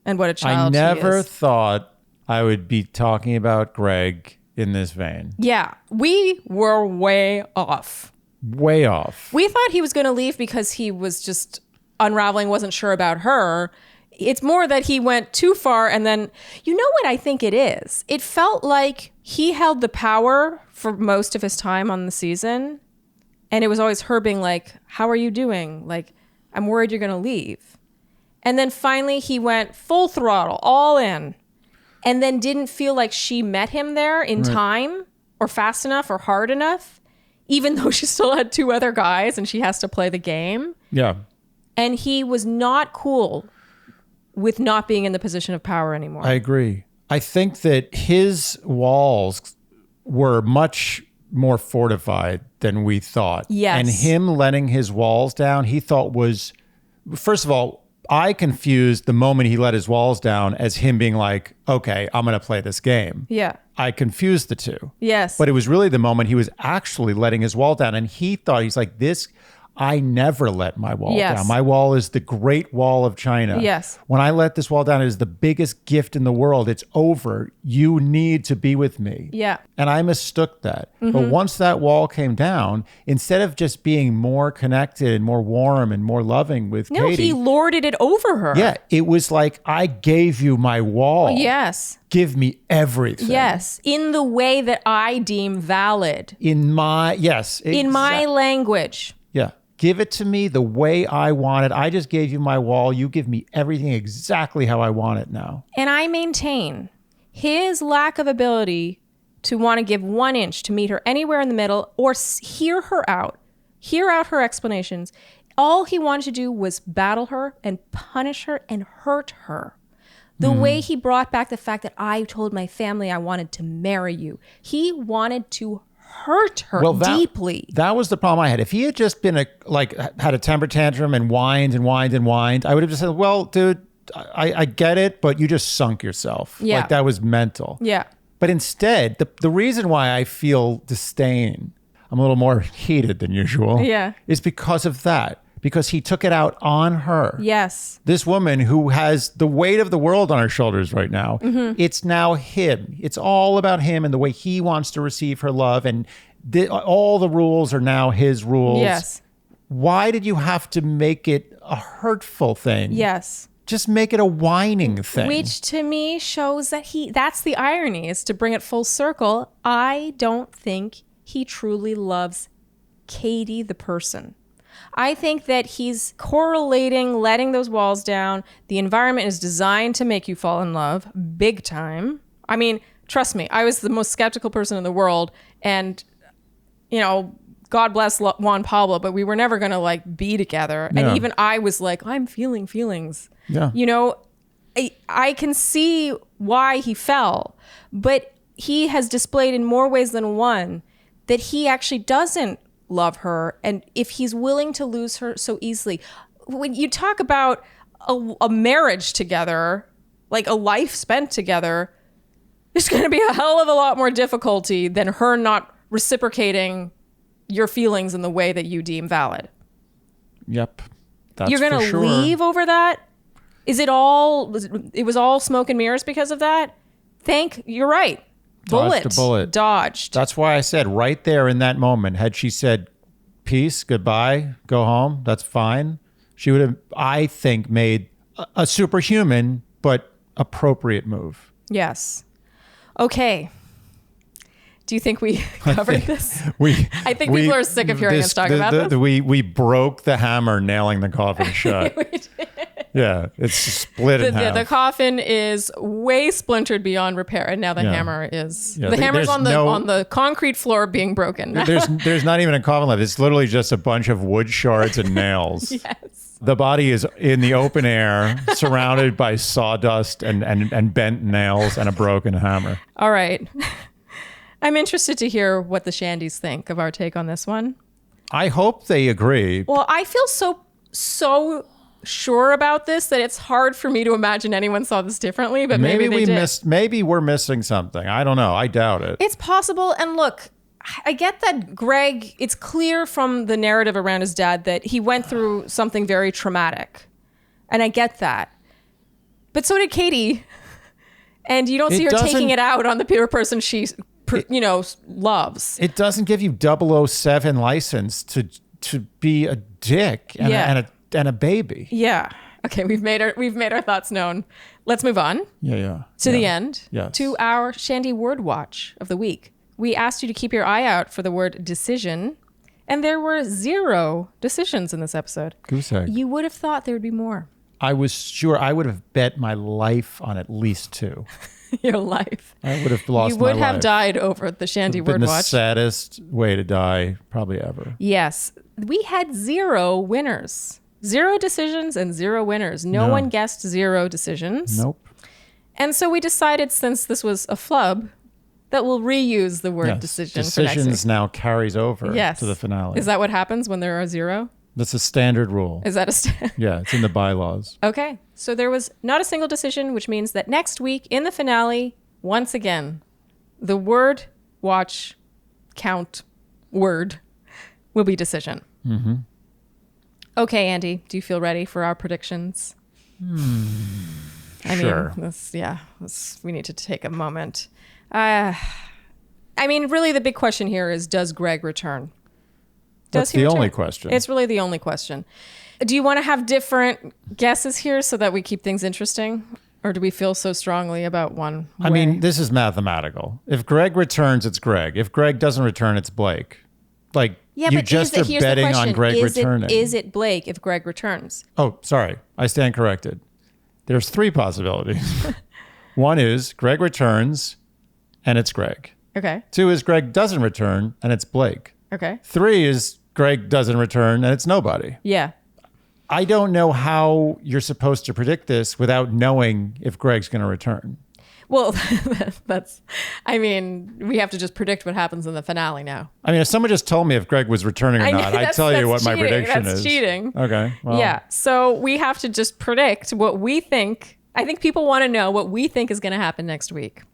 and what a child he is. I never thought I would be talking about Greg in this vein. Yeah. We were way off. Way off. We thought he was going to leave because he was just unraveling, wasn't sure about her. It's more that he went too far, and then, you know what I think it is? It felt like he held the power for most of his time on the season, and it was always her being like, how are you doing? Like, I'm worried you're going to leave. And then finally he went full throttle, all in, and then didn't feel like she met him there in time or fast enough or hard enough, even though she still had two other guys and she has to play the game. Yeah. And he was not cool with not being in the position of power anymore. I agree. I think that his walls were much more fortified than we thought. Yes. And him letting his walls down, he thought was, first of all, I confused the moment he let his walls down as him being like, okay, I'm going to play this game. Yeah. I confused the two. Yes. But it was really the moment he was actually letting his wall down. And he thought, he's like, this, I never let my wall Yes. down. My wall is the Great Wall of China. Yes. When I let this wall down, it is the biggest gift in the world. It's over. You need to be with me. Yeah. And I mistook that. But once that wall came down, instead of just being more connected and more warm and more loving with No, Katie, he lorded it over her. yeah, it was like, I gave you my wall. Yes. Give me everything. Yes. In the way that I deem valid. In my, yes. In my language. Yeah. Give it to me the way I want it. I just gave you my wall. You give me everything exactly how I want it now. And I maintain his lack of ability to want to give 1 inch to meet her anywhere in the middle or hear her out, hear out her explanations. All he wanted to do was battle her and punish her and hurt her. The way he brought back the fact that I told my family I wanted to marry you. He wanted to hurt her deeply. That was the problem I had. If he had just been had a temper tantrum and whined and whined and whined, I would have just said, well, dude, I get it, but you just sunk yourself. Yeah. Like that was mental. Yeah. But instead, the reason why I feel disdain, I'm a little more heated than usual, Yeah. is because of that. Because he took it out on her. Yes. This woman who has the weight of the world on her shoulders right now, it's now him. It's all about him and the way he wants to receive her love. And all the rules are now his rules. Yes. Why did you have to make it a hurtful thing? Yes. Just make it a whining thing. Which to me shows that that's the irony, is to bring it full circle. I don't think he truly loves Katie the person. I think that he's correlating, letting those walls down. The environment is designed to make you fall in love big time. I mean, trust me, I was the most skeptical person in the world. And, God bless Juan Pablo, but we were never going to be together. Yeah. And even I was like, I'm feeling feelings. Yeah. I can see why he fell, but he has displayed in more ways than one that he actually doesn't love her. And if he's willing to lose her so easily, when you talk about a marriage together, like a life spent together, there's going to be a hell of a lot more difficulty than her not reciprocating your feelings in the way that you deem valid. Yep. That's You're going for to sure. leave over that? It was all smoke and mirrors because of that? You're right. Dodged a bullet. Dodged. That's why I said right there in that moment, had she said, peace, goodbye, go home, that's fine, she would have, I think, made a superhuman but appropriate move. Yes. Okay. Do you think we covered this? I think people are sick of hearing us talk about this. We broke the hammer nailing the coffin shut. We did. Yeah, it's split in half. The coffin is way splintered beyond repair, and now the hammer is hammer's on the concrete floor being broken. There's not even a coffin left. It's literally just a bunch of wood shards and nails. Yes. The body is in the open air, surrounded by sawdust and bent nails and a broken hammer. All right. I'm interested to hear what the Shandys think of our take on this one. I hope they agree. Well, I feel so sure about this that it's hard for me to imagine anyone saw this differently, but maybe they did. Maybe we're missing something. I don't know. I doubt it. It's possible. And look, I get that Greg, it's clear from the narrative around his dad that he went through something very traumatic. And I get that. But so did Katie. And you don't see her taking it out on the pure person she loves. It doesn't give you 007 license to be a dick and a baby. Yeah. Okay, we've made our thoughts known. Let's move on. Yeah. To the end. Yes. To our Shandy word watch of the week. We asked you to keep your eye out for the word decision, and there were 0 decisions in this episode. Goose egg. You would have thought there would be more. I was sure I would have bet my life on at least 2. Your life. I would have lost my life. You would have died over the Shandy word Been the watch. saddest way to die probably ever. Yes. We had 0 winners. 0 decisions and 0 winners. No one guessed 0 decisions. Nope. And so we decided, since this was a flub, that we'll reuse the word decision for next week. Now carries over to the finale. Is that what happens when there are 0? That's a standard rule. Is that a Yeah, it's in the bylaws. Okay. So there was not a single decision, which means that next week in the finale, once again, the word watch count word will be decision. Mm-hmm. Okay, Andy, do you feel ready for our predictions? Sure. We need to take a moment. Really, the big question here is, does Greg return? That's the only question. It's really the only question. Do you want to have different guesses here so that we keep things interesting? Or do we feel so strongly about one way? This is mathematical. If Greg returns, it's Greg. If Greg doesn't return, it's Blake. Like, yeah, you but just are here's betting the question. on Greg returning. Is it Blake if Greg returns? Oh, sorry. I stand corrected. There's 3 possibilities. 1 is Greg returns and it's Greg. Okay. 2 is Greg doesn't return and it's Blake. Okay. 3 is Greg doesn't return and it's nobody. Yeah. I don't know how you're supposed to predict this without knowing if Greg's going to return. Well, we have to just predict what happens in the finale now. If someone just told me if Greg was returning or not, I'd tell you what my prediction is. That's cheating. Okay. Well. Yeah. So we have to just predict what we think. I think people want to know what we think is going to happen next week.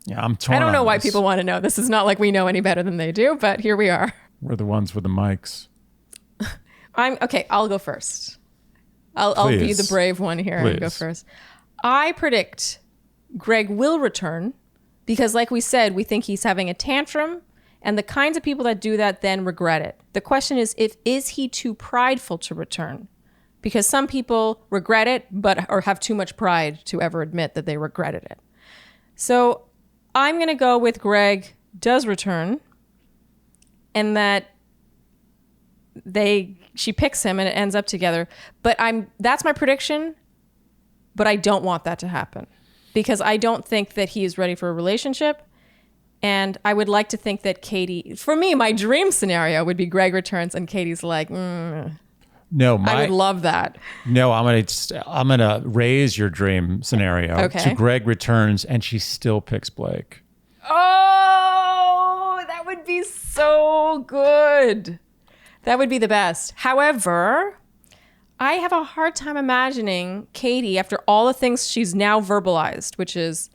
Yeah, I'm torn. I don't know on why this. people want to know. This is not like we know any better than they do, but here we are. We're the ones with the mics. I'll go first. I'll be the brave one here and go first. I predict Greg will return because, like we said, we think he's having a tantrum, and the kinds of people that do that then regret it. The question is he too prideful to return? Because some people regret it, or have too much pride to ever admit that they regretted it. So I'm going to go with Greg does return, and that she picks him and it ends up together. But that's my prediction, but I don't want that to happen because I don't think that he is ready for a relationship. And I would like to think that Katie, for me, my dream scenario would be Greg returns and Katie's like, No, I would love that. No, I'm gonna raise your dream scenario to Greg returns and she still picks Blake. Oh, that would be so good. That would be the best. However, I have a hard time imagining Katie after all the things she's now verbalized, which is,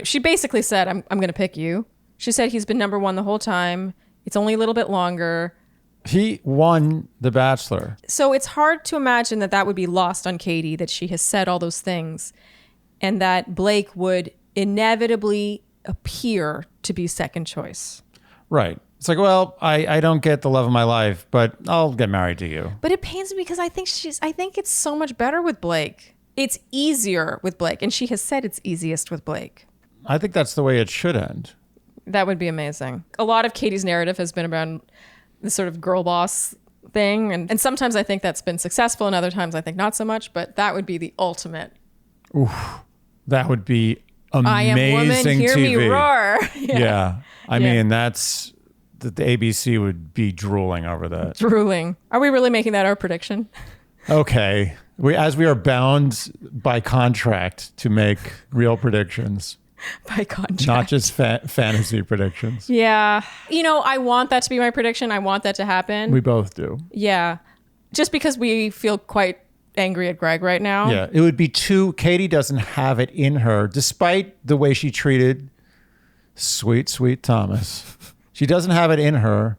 she basically said, I'm going to pick you. She said he's been number 1 the whole time. It's only a little bit longer. He won The Bachelor. So it's hard to imagine that would be lost on Katie, that she has said all those things and that Blake would inevitably appear to be second choice. Right. It's like, well, I don't get the love of my life, but I'll get married to you. But it pains me because I think it's so much better with Blake. It's easier with Blake. And she has said it's easiest with Blake. I think that's the way it should end. That would be amazing. A lot of Katie's narrative has been around the sort of girl boss thing. And sometimes I think that's been successful and other times I think not so much. But that would be the ultimate. Oof. That would be amazing I am woman, hear TV. me roar. Yeah. I mean, that's... The ABC would be drooling over that. Drooling. Are we really making that our prediction? Okay. We are bound by contract to make real predictions. By contract. Not just fantasy predictions. Yeah. I want that to be my prediction. I want that to happen. We both do. Yeah. Just because we feel quite angry at Greg right now. Yeah. It would be Katie doesn't have it in her, despite the way she treated sweet, sweet Thomas. She doesn't have it in her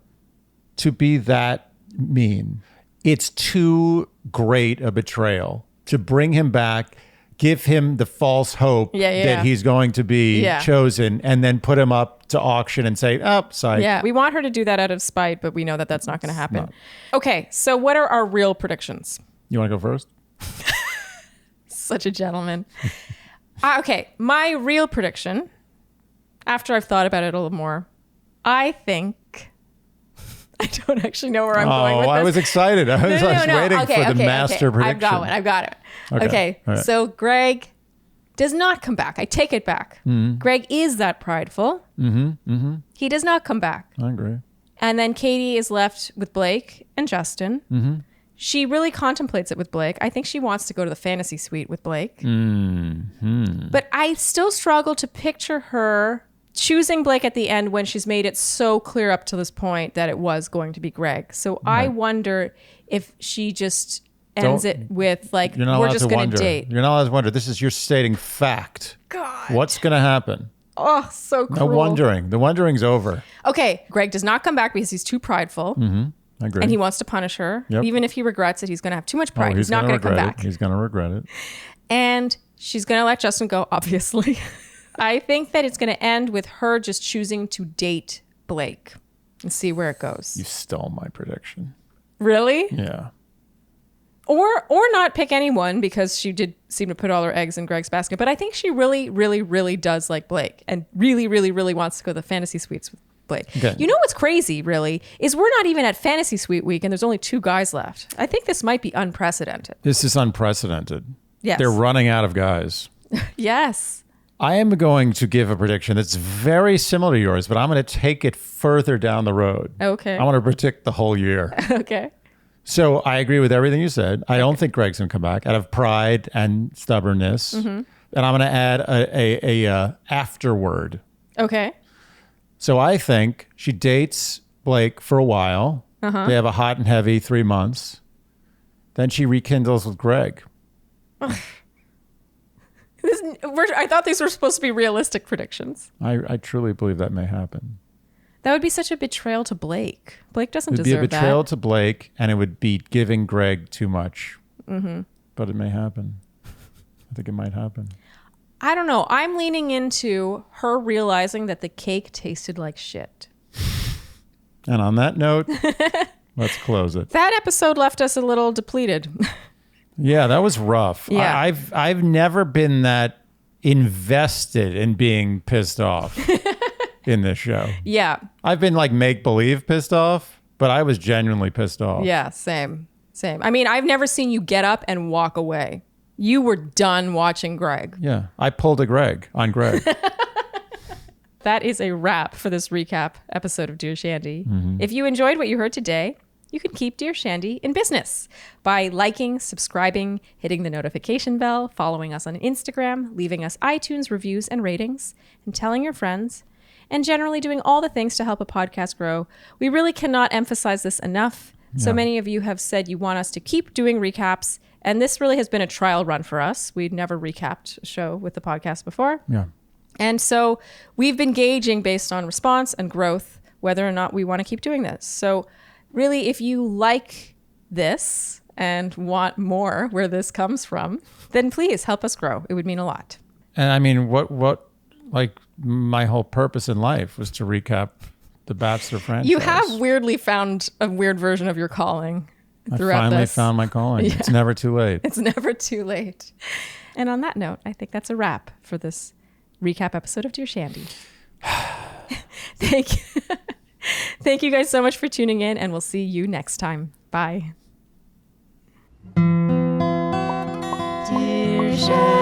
to be that mean. It's too great a betrayal to bring him back, give him the false hope that he's going to be chosen, and then put him up to auction and say, psych. Yeah, we want her to do that out of spite, but we know that that's not going to happen. Okay, so what are our real predictions? You want to go first? Such a gentleman. Okay, my real prediction, after I've thought about it a little more, I think... I don't actually know where I'm going with this. I was excited. I was waiting for the master prediction. I've got it. Okay. Right. So Greg does not come back. I take it back. Mm-hmm. Greg is that prideful. Mm-hmm. Mm-hmm. He does not come back. I agree. And then Katie is left with Blake and Justin. Mm-hmm. She really contemplates it with Blake. I think she wants to go to the fantasy suite with Blake. Mm-hmm. But I still struggle to picture her choosing Blake at the end when she's made it so clear up to this point that it was going to be Greg. So right. I wonder if she just ends it with like, we're just going to date. You're not allowed to wonder. You're stating fact. God. What's going to happen? Oh, so cruel. No wondering. The wondering's over. Okay. Greg does not come back because he's too prideful. Mm-hmm. I agree. And he wants to punish her. Yep. Even if he regrets it, he's going to have too much pride. He's not gonna going to come regret back. He's going to regret it. And she's going to let Justin go, obviously. I think that it's going to end with her just choosing to date Blake and see where it goes. You stole my prediction. Really? Yeah. Or not pick anyone, because she did seem to put all her eggs in Greg's basket. But I think she really, really, really does like Blake and really, really, really wants to go to the fantasy suites with Blake. Okay. You know what's crazy, really, is we're not even at fantasy suite week and there's only 2 guys left. I think this might be unprecedented. This is unprecedented. Yes. They're running out of guys. Yes. I am going to give a prediction that's very similar to yours, but I'm going to take it further down the road. Okay. I want to predict the whole year. Okay. So I agree with everything you said. I don't think Greg's going to come back out of pride and stubbornness. Mm-hmm. And I'm going to add a afterword. Okay. So I think she dates Blake for a while. Uh-huh. They have a hot and heavy 3 months. Then she rekindles with Greg. I thought these were supposed to be realistic predictions. I truly believe that may happen. That would be such a betrayal to Blake. Blake doesn't It would be deserve a betrayal that. to Blake, and it would be giving Greg too much. Mm-hmm. But it may happen. I think it might happen. I don't know. I'm leaning into her realizing that the cake tasted like shit. And on that note, let's close it. That episode left us a little depleted. Yeah, that was rough. Yeah. I've never been that invested in being pissed off in this show. Yeah. I've been like make-believe pissed off, but I was genuinely pissed off. Yeah, same. I mean, I've never seen you get up and walk away. You were done watching Greg. Yeah, I pulled a Greg on Greg. That is a wrap for this recap episode of Dear Shandy. Mm-hmm. If you enjoyed what you heard today, you can keep Dear Shandy in business by liking, subscribing, hitting the notification bell, following us on Instagram, leaving us iTunes reviews and ratings, and telling your friends, and generally doing all the things to help a podcast grow. We really cannot emphasize this enough. So many of you have said you want us to keep doing recaps, and this really has been a trial run for us. We'd never recapped a show with the podcast before. Yeah. And so we've been gauging based on response and growth whether or not we want to keep doing this. So really, if you like this and want more where this comes from, then please help us grow. It would mean a lot. And I mean, what like my whole purpose in life was to recap the Bachelor franchise. You have weirdly found a weird version of your calling I throughout finally this. found my calling. Yeah. It's never too late. It's never too late. And on that note, I think that's a wrap for this recap episode of Dear Shandy. Thank you. Thank you guys so much for tuning in, and we'll see you next time. Bye. Dear Shandy.